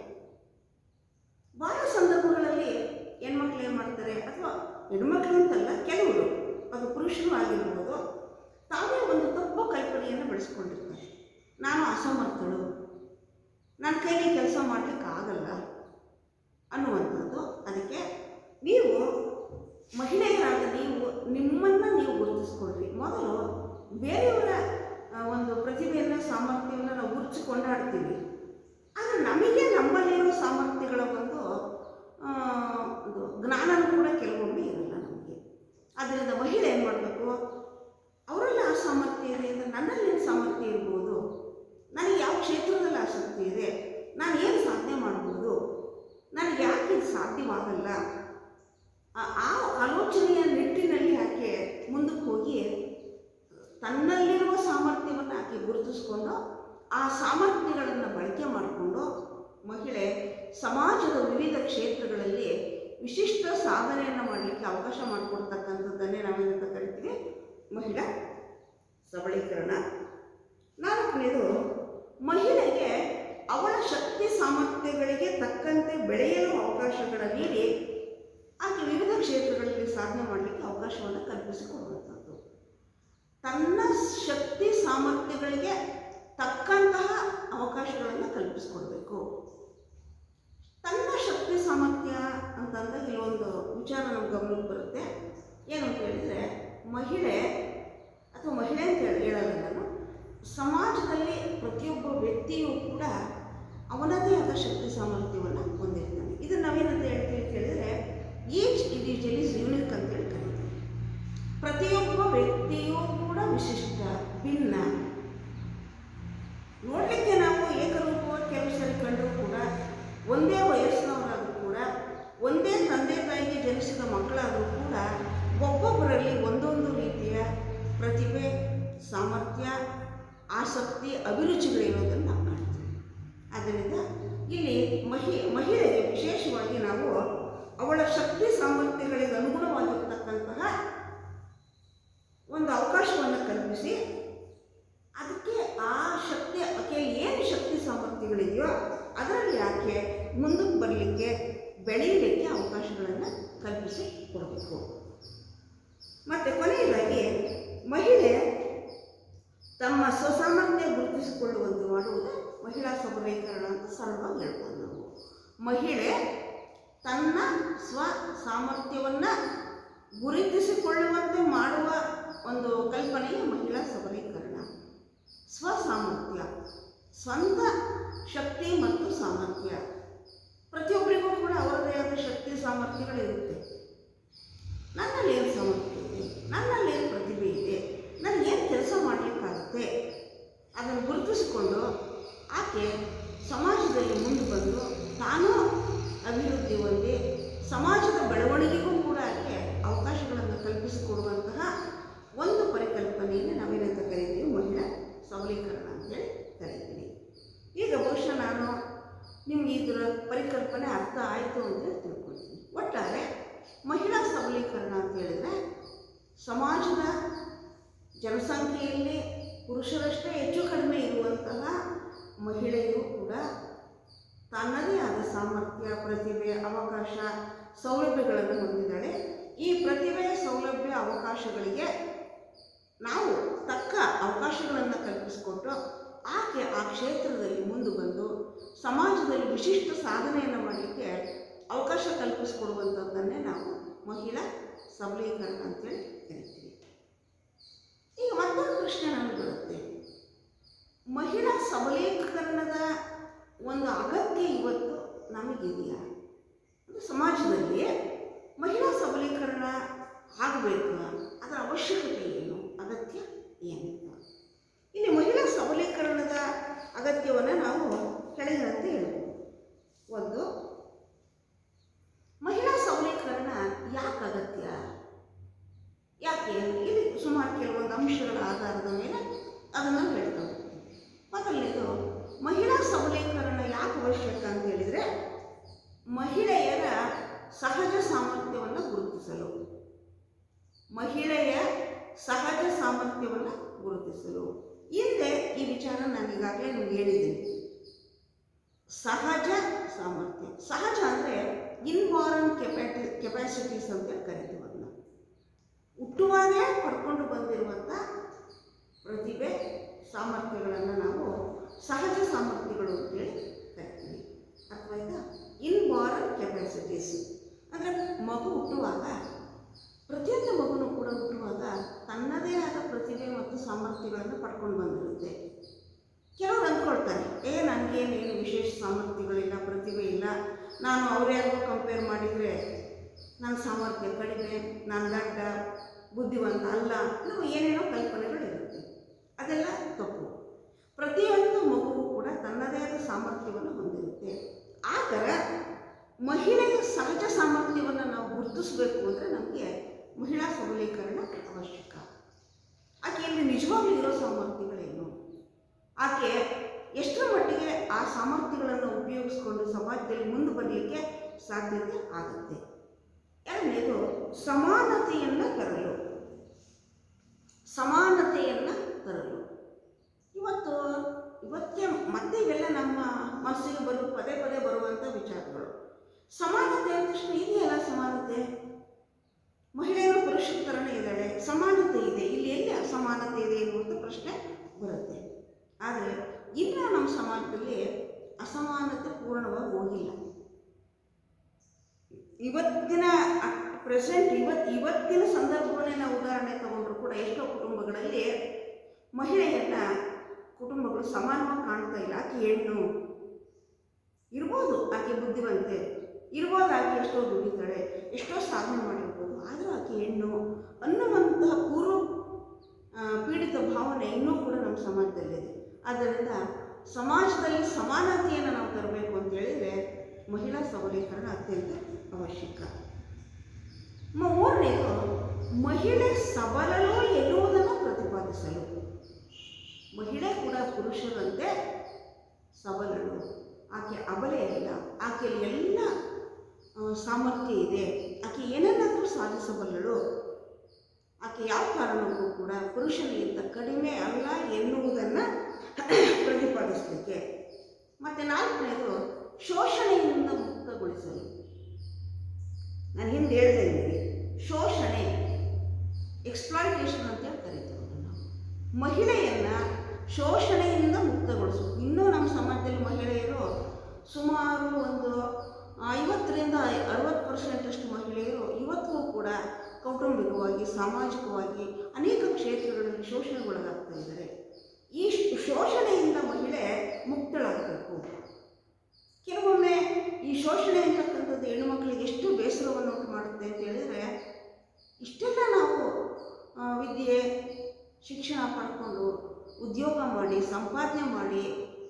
ಬಹಳ ಸಂದರ್ಭಗಳಲ್ಲಿ ಹೆಣ್ಮಕ್ಳು ಏನು ಮಾಡ್ತಾರೆ, ಅಥವಾ ಹೆಣ್ಮಕ್ಳು ಅಂತಲ್ಲ, ಕೆಲವರು, ಅದು ಪುರುಷರು ಆಗಿರ್ಬೋದು, ತಾವೇ ಒಂದು ತಪ್ಪು ಕಲ್ಪನೆಯನ್ನು ಬೆಳೆಸ್ಕೊಂಡಿರ್ತಾರೆ. ನಾನು ಅಸಮರ್ಥಳು, ನನ್ನ ಕೈಲಿ ಕೆಲಸ ಮಾಡಲಿಕ್ಕೆ ಆಗಲ್ಲ ಅನ್ನುವಂಥದ್ದು. ಅದಕ್ಕೆ ನೀವು ಮಹಿಳೆಯರಾದ ನಿಮ್ಮನ್ನು ನೀವು ಗುರುತಿಸ್ಕೊಳ್ರಿ. ಮೊದಲು ಬೇರೆಯವರ ಒಂದು ಪ್ರತಿಭೆಯನ್ನು, ಸಾಮರ್ಥ್ಯವನ್ನು ನಾವು ಗುರುತಿಸಿ ಕೊಂಡಾಡ್ತೀವಿ. ಆದರೆ ನಮಗೆ ನಮ್ಮಲ್ಲಿರೋ ಸಾಮರ್ಥ್ಯಗಳ ಒಂದು ಜ್ಞಾನನೂ ಕೂಡ ಕೆಲವೊಮ್ಮೆ ಇರಲ್ಲ ನಮಗೆ. ಆದ್ದರಿಂದ ಮಹಿಳೆ ಏನು ಮಾಡಬೇಕು, ಅವರಲ್ಲಿ ಆ ಸಾಮರ್ಥ್ಯ ಇದೆ ಅಂದರೆ ನನ್ನಲ್ಲಿ ಏನು ಸಾಮರ್ಥ್ಯ ಇರ್ಬೋದು, ನನಗೆ ಯಾವ ಕ್ಷೇತ್ರದಲ್ಲಿ ಆಸಕ್ತಿ ಇದೆ, ನಾನು ಏನು ಸಾಧನೆ ಮಾಡ್ಬೋದು, ನನಗೆ ಯಾಕೆ ಇದು ಸಾಧ್ಯವಾಗಲ್ಲ, ಆ ಆಲೋಚನೆಯ ನಿಟ್ಟಿನಲ್ಲಿ ಆಕೆ ಮುಂದಕ್ಕೆ ಹೋಗಿ ತನ್ನಲ್ಲಿರುವ ಸಾಮರ್ಥ್ಯವನ್ನು ಆಕೆ ಗುರುತಿಸ್ಕೊಂಡು ಆ ಸಾಮರ್ಥ್ಯಗಳನ್ನು ಬಳಕೆ ಮಾಡಿಕೊಂಡು ಮಹಿಳೆ ಸಮಾಜದ ವಿವಿಧ ಕ್ಷೇತ್ರಗಳಲ್ಲಿ ವಿಶಿಷ್ಟ ಸಾಧನೆಯನ್ನು ಮಾಡಲಿಕ್ಕೆ ಅವಕಾಶ ಮಾಡಿಕೊಡ್ತಕ್ಕಂಥದ್ದನ್ನೇ ನಾವೇನಂತ ಕರಿತೀವಿ, ಮಹಿಳಾ ಸಬಲೀಕರಣ. ನಾಲ್ಕನೇದು, ಮಹಿಳೆಗೆ ಅವಳ ಶಕ್ತಿ ಸಾಮರ್ಥ್ಯಗಳಿಗೆ ತಕ್ಕಂತೆ ಬೆಳೆಯಲು ಅವಕಾಶಗಳ ನೀಡಿ ಆಕೆ ವಿವಿಧ ಕ್ಷೇತ್ರಗಳಲ್ಲಿ ಸಾಧನೆ ಮಾಡಲಿಕ್ಕೆ ಅವಕಾಶವನ್ನು ಕಲ್ಪಿಸಿಕೊಡುವಂಥದ್ದು. ತನ್ನ ಶಕ್ತಿ ಸಾಮರ್ಥ್ಯಗಳಿಗೆ ತಕ್ಕಂತಹ ಅವಕಾಶಗಳನ್ನು ಕಲ್ಪಿಸಿಕೊಡ್ಬೇಕು. ತನ್ನ ಶಕ್ತಿ ಸಾಮರ್ಥ್ಯ ಅಂತಂದಾಗ ಇಲ್ಲೊಂದು ವಿಚಾರ ನಮ್ಮ ಗಮನಕ್ಕೆ ಬರುತ್ತೆ. ಏನು ಅಂತ ಹೇಳಿದರೆ, ಮಹಿಳೆ ಅಥವಾ ಮಹಿಳೆ ಅಂತ ಹೇಳಲ್ಲ ನಾನು, ಸಮಾಜದಲ್ಲಿ ಪ್ರತಿಯೊಬ್ಬ ವ್ಯಕ್ತಿಯೂ ಕೂಡ ಅವನದೇ ಆದ ಶಕ್ತಿ ಸಾಮರ್ಥ್ಯವನ್ನು ಹೊಂದಿರ್ತಾನೆ. ಇದನ್ನು ನಾವೇನಂತ ಹೇಳ್ತೀವಿ ಅಂತ ಹೇಳಿದರೆ, ಈಚ್ ಇಂಡಿವಿಜುವಲ್ ಈಸ್ ಯೂನಿಕ್ ಅಂತ ಹೇಳ್ತಾರೆ. ಪ್ರತಿಯೊಬ್ಬ ವ್ಯಕ್ತಿಯೂ ಕೂಡ ವಿಶಿಷ್ಟ, ಭಿನ್ನ. ನೋಡಲಿಕ್ಕೆ ನಾವು ಏಕರೂಪವಾಗಿ ಕೆಲವು ಸರಿ ಕಂಡರೂ ಕೂಡ, ಒಂದೇ ವಯಸ್ಸಿನವರಾದರೂ ಕೂಡ, ಒಂದೇ ತಂದೆ ತಾಯಿಗೆ ಜನಿಸಿದ ಮಕ್ಕಳಾದರೂ ಕೂಡ ಒಬ್ಬೊಬ್ಬರಲ್ಲಿ ಒಂದೊಂದು ರೀತಿಯ ಪ್ರತಿಭೆ, ಸಾಮರ್ಥ್ಯ, ಆಸಕ್ತಿ, ಅಭಿರುಚಿಗಳಿರೋದನ್ನು ನಾವು ಕಾಣ್ತೀವಿ. ಆದ್ದರಿಂದ ಇಲ್ಲಿ ಮಹಿಳೆಗೆ ವಿಶೇಷವಾಗಿ ನಾವು ಅವಳ ಶಕ್ತಿ ಸಾಮರ್ಥ್ಯಗಳಿಗೆ ಅನುಗುಣವಾಗಿರ್ತಕ್ಕಂತಹ ಒಂದು ಅವಕಾಶವನ್ನು ಕಲ್ಪಿಸಿ, ಅದಕ್ಕೆ ಆ ಶಕ್ತಿ, ಆಕೆ ಏನು ಶಕ್ತಿ ಸಾಮರ್ಥ್ಯಗಳಿದೆಯೋ ಅದರಲ್ಲಿ ಆಕೆ ಮುಂದಕ್ಕೆ ಬರಲಿಕ್ಕೆ, ಬೆಳೆಯಲಿಕ್ಕೆ ಅವಕಾಶಗಳನ್ನು ಕಲ್ಪಿಸಿ ಕೊಡಬೇಕು. ಮತ್ತು ಕೊನೆಯದಾಗಿ ಮಹಿಳೆ ತಮ್ಮ ಸ್ವಸಾಮರ್ಥ್ಯ ಗುರುತಿಸಿಕೊಳ್ಳುವಂತೆ ಮಾಡುವುದು ಮಹಿಳಾ ಸಬಲೀಕರಣ ಅಂತ ಸರಳವಾಗಿ ಹೇಳ್ಬೋದು ನಾವು. ಮಹಿಳೆ ತನ್ನ ಸ್ವ ಸಾಮರ್ಥ್ಯವನ್ನು ಗುರುತಿಸಿಕೊಳ್ಳುವಂತೆ ಮಾಡುವ ಒಂದು ಕಲ್ಪನೆಯೇ ಮಹಿಳಾ ಸಬಲೀಕರಣ. ಸ್ವಸಾಮರ್ಥ್ಯ, ಸ್ವಂತ ಶಕ್ತಿ ಮತ್ತು ಸಾಮರ್ಥ್ಯ. ಪ್ರತಿಯೊಬ್ಬರಿಗೂ ಕೂಡ ಅವರದೇ ಆದ ಶಕ್ತಿ ಸಾಮರ್ಥ್ಯಗಳಿರುತ್ತೆ. ನನ್ನಲ್ಲಿ ಏನು ಸಾಮರ್ಥ್ಯ ಇದೆ, ನನ್ನಲ್ಲಿ ಏನು ಪ್ರತಿಭೆ ಇದೆ, ನನಗೇನು ಕೆಲಸ ಮಾಡಲಿಕ್ಕಾಗುತ್ತೆ, ಅದನ್ನು ಗುರುತಿಸಿಕೊಂಡು ಆಕೆ ಸಮಾಜದಲ್ಲಿ ಮುಂದೆ ಬಂದು ತಾನೂ ಅಭಿವೃದ್ಧಿ ಹೊಂದಿ ಸಮಾಜದ ಬೆಳವಣಿಗೆಗೂ ಕೂಡ ಆಕೆ ಅವಕಾಶಗಳನ್ನು ಕಲ್ಪಿಸಿಕೊಡುವಂತಹ ಒಂದು ಪರಿಕಲ್ಪನೆಯನ್ನು ನಾವೇನಂತ ಕರಿತೀವಿ, ಮಹಿಳಾ ಸಬಲೀಕರಣ ಅಂತೇಳಿ ಕರಿತೀವಿ. ಈಗ ಬಹುಶಃ ನಾನು ನಿಮ್ಗೆ ಇದರ ಪರಿಕಲ್ಪನೆ ಅರ್ಥ ಆಯಿತು ಅಂತೇಳಿ ತಿಳ್ಕೊಳ್ತೀನಿ. ಒಟ್ಟಾರೆ ಮಹಿಳಾ ಸಬಲೀಕರಣ ಅಂತ ಹೇಳಿದರೆ, ಸಮಾಜದ ಜನಸಂಖ್ಯೆಯಲ್ಲಿ ಪುರುಷರಷ್ಟೇ ಹೆಚ್ಚು ಕಡಿಮೆ ಇರುವಂತಹ ಮಹಿಳೆಯರು ಕೂಡ ತನ್ನದೇ ಆದ ಸಾಮರ್ಥ್ಯ, ಪ್ರತಿಭೆ, ಅವಕಾಶ, ಸೌಲಭ್ಯಗಳನ್ನು ಹೊಂದಿದ್ದಾಳೆ. ಈ ಪ್ರತಿಭೆ, ಸೌಲಭ್ಯ, ಅವಕಾಶಗಳಿಗೆ ನಾವು ತಕ್ಕ ಅವಕಾಶಗಳನ್ನು ಕಲ್ಪಿಸಿಕೊಟ್ಟು ಆಕೆ ಆ ಕ್ಷೇತ್ರದಲ್ಲಿ ಮುಂದೆ ಬಂದು ಸಮಾಜದಲ್ಲಿ ವಿಶಿಷ್ಟ ಸಾಧನೆಯನ್ನು ಮಾಡಲಿಕ್ಕೆ ಅವಕಾಶ ಕಲ್ಪಿಸಿಕೊಡುವಂಥದ್ದನ್ನೇ ನಾವು ಮಹಿಳಾ ಸಬಲೀಕರಣ ಅಂತೇಳಿ ಕರಿತೀವಿ. ಈಗ ಮತ್ತೊಂದು ಪ್ರಶ್ನೆ ನಮಗೆ ಬರುತ್ತೆ, ಮಹಿಳಾ ಸಬಲೀಕರಣದ ಒಂದು ಅಗತ್ಯ ಇವತ್ತು ನಮಗಿದೆಯಾ? ಸಮಾಜದಲ್ಲಿ ಮಹಿಳಾ ಸಬಲೀಕರಣ ಆಗಬೇಕು, ಅದರ ಅವಶ್ಯಕತೆ ಏನು, ಅಗತ್ಯ ಏನು? ಇಲ್ಲಿ ಮಹಿಳಾ ಸಬಲೀಕರಣದ ಅಗತ್ಯವನ್ನು ನಾವು ಕೆಳಗಿನಂತೆ ಹೇಳ್ಬೋದು. ಒಂದು, ಮಹಿಳಾ ಸಬಲೀಕರಣ ಯಾಕೆ ಅಗತ್ಯ, ಯಾಕೆ? ಇಲ್ಲಿ ಸುಮಾರು ಕೆಲವೊಂದು ಅಂಶಗಳ ಆಧಾರದ ಮೇಲೆ ಅದನ್ನು ಹೇಳ್ತಾ ಹೋಗ್ತೀವಿ. ಮೊದಲನೇದು, ಮಹಿಳಾ ಸಬಲೀಕರಣ ಯಾಕೆ ಅವಶ್ಯಕ ಅಂತ ಹೇಳಿದರೆ, ಮಹಿಳೆಯರ ಸಹಜ ಸಾಮರ್ಥ್ಯವನ್ನು ಗುರುತಿಸಲು, ಮಹಿಳೆಯ ಸಹಜ ಸಾಮರ್ಥ್ಯವನ್ನು ಗುರುತಿಸಲು. ಹಿಂದೆ ಈ ವಿಚಾರ ನಾನು ಈಗಾಗಲೇ ನಿಮ್ಗೆ ಹೇಳಿದ್ದೀನಿ. ಸಹಜ ಸಾಮರ್ಥ್ಯ, ಸಹಜ ಅಂದರೆ ಇನ್ಬಾರ್ನ್ ಕೆಪಾಸಿಟೀಸ್ ಅಂತ ಕರಿತೀವಿ. ಅದನ್ನ ಹುಟ್ಟುವಾಗಲೇ ಪಡ್ಕೊಂಡು ಬಂದಿರುವಂಥ ಪ್ರತಿಭೆ ಸಾಮರ್ಥ್ಯಗಳನ್ನು ನಾವು ಸಹಜ ಸಾಮರ್ಥ್ಯಗಳು ಅಂತೇಳಿ ಕರಿತೀವಿ. ಅರ್ಥವಾಯ್ತಾ? ಇನ್ಬಾರ್ನ್ ಕೆಪಾಸಿಟೀಸ್ ಅಂದರೆ ಮಗು ಹುಟ್ಟುವಾಗ, ಪ್ರತಿಯೊಂದು ಮಗುನೂ ಕೂಡ ಹುಟ್ಟುವಾಗ ತನ್ನದೇ ಆದ ಪ್ರತಿಭೆ ಮತ್ತು ಸಾಮರ್ಥ್ಯಗಳನ್ನು ಪಡ್ಕೊಂಡು ಬಂದಿರುತ್ತೆ. ಕೆಲವರು ಅಂದ್ಕೊಳ್ತಾರೆ, ನನಗೇನೇನು ವಿಶೇಷ ಸಾಮರ್ಥ್ಯಗಳಿಲ್ಲ, ಪ್ರತಿಭೆ ಇಲ್ಲ, ನಾನು ಅವರ್ಯಾರಿಗೂ ಕಂಪೇರ್ ಮಾಡಿದರೆ ನನ್ನ ಸಾಮರ್ಥ್ಯ ಕಡಿಮೆ, ನಾನು ದಡ್ಡ, ಬುದ್ಧಿವಂತ ಅಲ್ಲ, ನಾವು ಏನೇನೋ ಕಲ್ಪನೆಗಳಿರುತ್ತೆ. ಅದೆಲ್ಲ ತಪ್ಪು. ಪ್ರತಿಯೊಂದು ಮಗುವು ಕೂಡ ತನ್ನದೇ ಆದ ಸಾಮರ್ಥ್ಯವನ್ನು ಹೊಂದಿರುತ್ತೆ. ಆ ಥರ ಮಹಿಳೆಯ ಸಹಜ ಸಾಮರ್ಥ್ಯವನ್ನು ನಾವು ಗುರುತಿಸಬೇಕು ಅಂದರೆ ನಮಗೆ ಮಹಿಳಾ ಸಬಲೀಕರಣ ಅವಶ್ಯಕ. ಆಕೆಯಲ್ಲಿ ನಿಜವಾಗ್ಲೂ ಇರೋ ಸಾಮರ್ಥ್ಯಗಳೇನು, ಆಕೆ ಎಷ್ಟರ ಮಟ್ಟಿಗೆ ಆ ಸಾಮರ್ಥ್ಯಗಳನ್ನು ಉಪಯೋಗಿಸ್ಕೊಂಡು ಸಮಾಜದಲ್ಲಿ ಮುಂದೆ ಬರಲಿಕ್ಕೆ ಸಾಧ್ಯತೆ ಆಗುತ್ತೆ. ಎರಡನೇದು ಸಮಾನತೆಯನ್ನು ತರಲು. ಇವತ್ತೇ ಮತ್ತೆ ಇವೆಲ್ಲ ನಮ್ಮ ಮನಸ್ಸಿಗೆ ಪದೇ ಪದೇ ಬರುವಂಥ ವಿಚಾರಗಳು. ಸಮಾನತೆ ಅಂದ ತಕ್ಷಣ ಇದೆಯಲ್ಲ ಸಮಾನತೆ, ಮಹಿಳೆಯರು ಪುರುಷರ ಥರನೇ ಇದ್ದಾಳೆ, ಸಮಾನತೆ ಇದೆ, ಇಲ್ಲಿ ಎಲ್ಲಿ ಅಸಮಾನತೆ ಇದೆ ಎನ್ನುವಂಥ ಪ್ರಶ್ನೆ ಬರುತ್ತೆ. ಆದರೆ ಇನ್ನೂ ನಮ್ಮ ಸಮಾಜದಲ್ಲಿ ಅಸಮಾನತೆ ಪೂರ್ಣವಾಗಿ ಹೋಗಿಲ್ಲ. ಇವತ್ತಿನ ಸಂದರ್ಭವನ್ನೇ ನಾವು ಉದಾಹರಣೆ ತಗೊಂಡ್ರು ಕೂಡ ಎಷ್ಟೋ ಕುಟುಂಬಗಳಲ್ಲಿ ಮಹಿಳೆಯನ್ನ ಕುಟುಂಬಗಳು ಸಮಾನವಾಗಿ ಕಾಣ್ತಾ ಇಲ್ಲ. ಆಕೆ ಹೆಣ್ಣು ಇರ್ಬೋದು, ಆಕೆ ಬುದ್ಧಿವಂತೆ ಇರ್ಬೋದು, ಆಕೆ ಎಷ್ಟೋ ದುಡಿತಾಳೆ, ಎಷ್ಟೋ ಸಾಧನೆ ಮಾಡಿರ್ಬೋದು, ಆದರೂ ಆಕೆ ಹೆಣ್ಣು ಅನ್ನುವಂತಹ ಪೂರ್ವ ಪೀಡಿತ ಭಾವನೆ ಇನ್ನೂ ಕೂಡ ನಮ್ಮ ಸಮಾಜದಲ್ಲಿದೆ. ಆದ್ದರಿಂದ ಸಮಾಜದಲ್ಲಿ ಸಮಾನತೆಯನ್ನು ನಾವು ತರಬೇಕು ಅಂತ ಹೇಳಿದರೆ ಮಹಿಳಾ ಸಬಲೀಕರಣ ಅತ್ಯಂತ ಅವಶ್ಯಕ. ಮೂರನೇದು ಮಹಿಳೆ ಸಬಲಳು ಎನ್ನುವುದನ್ನು ಪ್ರತಿಪಾದಿಸಲು. ಮಹಿಳೆ ಕೂಡ ಪುರುಷರಂತೆ ಸಬಲಳು, ಆಕೆ ಅಬಲೆ ಇಲ್ಲ, ಆಕೆಯಲ್ಲಿ ಎಲ್ಲ ಸಾಮರ್ಥ್ಯ ಇದೆ, ಆಕೆ ಏನನ್ನಾದರೂ ಸಾಧಿಸಬಲ್ಲಳು, ಆಕೆ ಯಾವ ಕಾರಣಕ್ಕೂ ಕೂಡ ಪುರುಷನಿಗಿಂತ ಕಡಿಮೆ ಅಲ್ಲ ಎನ್ನುವುದನ್ನು ಪ್ರತಿಪಾದಿಸಲಿಕ್ಕೆ. ಮತ್ತು ನಾಲ್ಕನೇದು ಶೋಷಣೆಯಿಂದ ಮುಕ್ತಗೊಳಿಸಲು. ನಾನು ಹಿಂದೆ ಹೇಳ್ತಾ ಇದ್ದೀನಿ, ಶೋಷಣೆ ಎಕ್ಸ್ಪ್ಲಾಯಿಟೇಷನ್ ಅಂತ ಕರೀತೀವಿ ನಾವು. ಮಹಿಳೆಯನ್ನು ಶೋಷಣೆಯಿಂದ ಮುಕ್ತಗೊಳಿಸು. ಇನ್ನೂ ನಮ್ಮ ಸಮಾಜದಲ್ಲಿ ಮಹಿಳೆಯರು ಸುಮಾರು ಒಂದು 50ರಿಂದ 60% ಮಹಿಳೆಯರು ಇವತ್ತಿಗೂ ಕೂಡ ಕೌಟುಂಬಿಕವಾಗಿ, ಸಾಮಾಜಿಕವಾಗಿ ಅನೇಕ ಕ್ಷೇತ್ರಗಳಲ್ಲಿ ಶೋಷಣೆಗೊಳಗಾಗ್ತಾ ಇದ್ದಾರೆ. ಈ ಶೋಷಣೆಯಿಂದ ಮಹಿಳೆ ಮುಕ್ತಳಾಗಬೇಕು. ಕೆಲವೊಮ್ಮೆ ಈ ಶೋಷಣೆ ಅಂತಕ್ಕಂಥದ್ದು ಹೆಣ್ಣು ಮಕ್ಕಳಿಗೆ ಎಷ್ಟು ಬೇಸರವನ್ನು ಉಂಟು ಮಾಡುತ್ತೆ ಅಂತ ಹೇಳಿದರೆ, ಇಷ್ಟೆಲ್ಲ ನಾವು ವಿದ್ಯೆ ಶಿಕ್ಷಣ ಪಡ್ಕೊಂಡು ಉದ್ಯೋಗ ಮಾಡಿ ಸಂಪಾದನೆ ಮಾಡಿ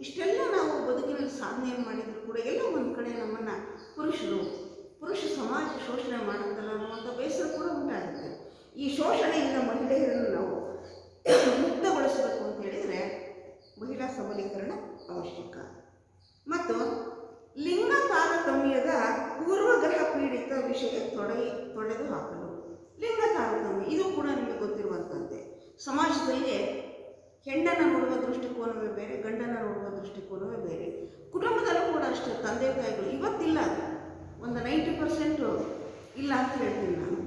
ಇಷ್ಟೆಲ್ಲ ನಾವು ಬದುಕಿನಲ್ಲಿ ಸಾಧನೆಯನ್ನು ಮಾಡಿದರೂ ಕೂಡ ಎಲ್ಲ ಒಂದು ಕಡೆ ನಮ್ಮನ್ನು ಪುರುಷ ಸಮಾಜ ಶೋಷಣೆ ಮಾಡುತ್ತಲ್ಲ ಅನ್ನುವಂಥ ಬೇಸರ ಕೂಡ ಉಂಟಾಗುತ್ತೆ. ಈ ಶೋಷಣೆಯಿಂದ ಮಹಿಳೆಯರನ್ನು ನಾವು ಮುಕ್ತಗೊಳಿಸಬೇಕು ಅಂತ ಹೇಳಿದರೆ ಮಹಿಳಾ ಸಬಲೀಕರಣ ಅವಶ್ಯಕ. ಮತ್ತು ಲಿಂಗ ತಾರತಮ್ಯದ ಪೂರ್ವಗ್ರಹ ಪೀಡಿತ ವಿಷಯ ತೊಡೆದು ಹಾಕಲು. ಲಿಂಗ ತಾರತಮ್ಯ ಇದು ಕೂಡ ನಿಮಗೆ ಗೊತ್ತಿರುವಂಥದ್ದೇ. ಸಮಾಜದಲ್ಲಿ ಹೆಣ್ಣನ್ನು ನೋಡುವ ದೃಷ್ಟಿಕೋನವೇ ಬೇರೆ, ಗಂಡನ್ನು ನೋಡುವ ದೃಷ್ಟಿಕೋನವೇ ಬೇರೆ. ಕುಟುಂಬದಲ್ಲೂ ಕೂಡ ಅಷ್ಟೇ, ತಂದೆ ತಾಯಿಗಳು ಇವತ್ತಿಲ್ಲ, ಒಂದು 90% ಇಲ್ಲ ಅಂತ ಹೇಳ್ತೀನಿ ನಾನು.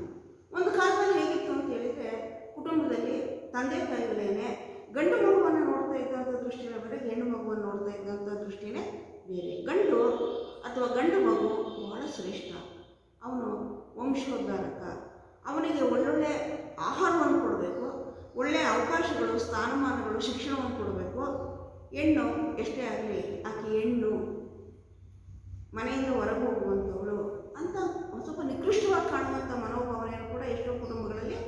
ಒಂದು ಕಾಲದಲ್ಲಿ ಹೇಗಿತ್ತು ಅಂತ ಹೇಳಿದರೆ, ಕುಟುಂಬದಲ್ಲಿ ತಂದೆ ತಾಯಿಗಳೇನೆ ಗಂಡು ಮಗುವನ್ನು ನೋಡ್ತಾ ಇದ್ದಂಥ ದೃಷ್ಟಿನೇ ಬೇರೆ, ಹೆಣ್ಣು ಮಗುವನ್ನು ನೋಡ್ತಾ ಇದ್ದಂಥ ದೃಷ್ಟಿನೇ ಬೇರೆ. ಗಂಡು ಮಗು ಬಹಳ ಶ್ರೇಷ್ಠ, ಅವನು ವಂಶೋದ್ಧಾರಕ, ಅವನಿಗೆ ಒಳ್ಳೊಳ್ಳೆ ಆಹಾರವನ್ನು ಕೊಡಬೇಕು, ಒಳ್ಳೆಯ ಅವಕಾಶಗಳು, ಸ್ಥಾನಮಾನಗಳು, ಶಿಕ್ಷಣವನ್ನು ಕೊಡಬೇಕು. ಹೆಣ್ಣು ಎಷ್ಟೇ ಆಗಲಿ ಆಕೆ ಹೆಣ್ಣು, ಮನೆಯಿಂದ ಹೊರಗೆ ಹೋಗುವಂಥವಳು ಅಂತ ಒಂದು ಸ್ವಲ್ಪ ನಿಕೃಷ್ಟವಾಗಿ ಕಾಣುವಂಥ ಮನೋಭಾವನೆಯನ್ನು ಕೂಡ ಎಷ್ಟೋ ಕುಟುಂಬಗಳಲ್ಲಿ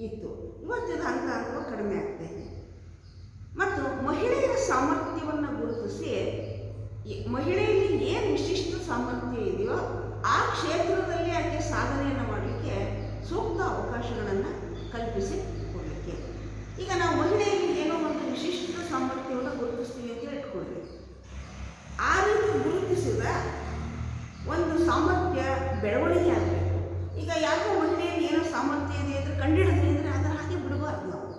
ಇತ್ತು. ಇವತ್ತಿನ ಹಂತವಾಗಿ ಕಡಿಮೆ ಆಗ್ತಾಯಿದೆ. ಮತ್ತು ಮಹಿಳೆಯರ ಸಾಮರ್ಥ್ಯವನ್ನು ಗುರುತಿಸಿ ಮಹಿಳೆಯಲ್ಲಿ ಏನು ವಿಶಿಷ್ಟ ಸಾಮರ್ಥ್ಯ ಇದೆಯೋ ಆ ಕ್ಷೇತ್ರದಲ್ಲಿ ಆಕೆ ಸಾಧನೆಯನ್ನು ಮಾಡಲಿಕ್ಕೆ ಸೂಕ್ತ ಅವಕಾಶಗಳನ್ನು ಕಲ್ಪಿಸಿ ಕೊಡಲಿಕ್ಕೆ. ಈಗ ನಾವು ಮಹಿಳೆಯಲ್ಲಿ ಏನೋ ಒಂದು ವಿಶಿಷ್ಟ ಸಾಮರ್ಥ್ಯವನ್ನು ಗುರುತಿಸ್ತೀವಿ ಅಂತ ಇಟ್ಕೊಳ್ರಿ. ಆ ರೀತಿ ಗುರುತಿಸಿದ ಒಂದು ಸಾಮರ್ಥ್ಯ ಬೆಳವಣಿಗೆ ಆಗಬೇಕು. ಈಗ ಯಾಕೋ ಮಹಿಳೆಯಲ್ಲಿ ಏನೋ ಸಾಮರ್ಥ್ಯ ಇದೆ ಅಂದರೆ ಕಂಡಿಡಿದ್ವಿ ಅಂದರೆ ಅದರ ಹಾಗೆ ಬಿಡಬಾರ್ದು. ನಾವು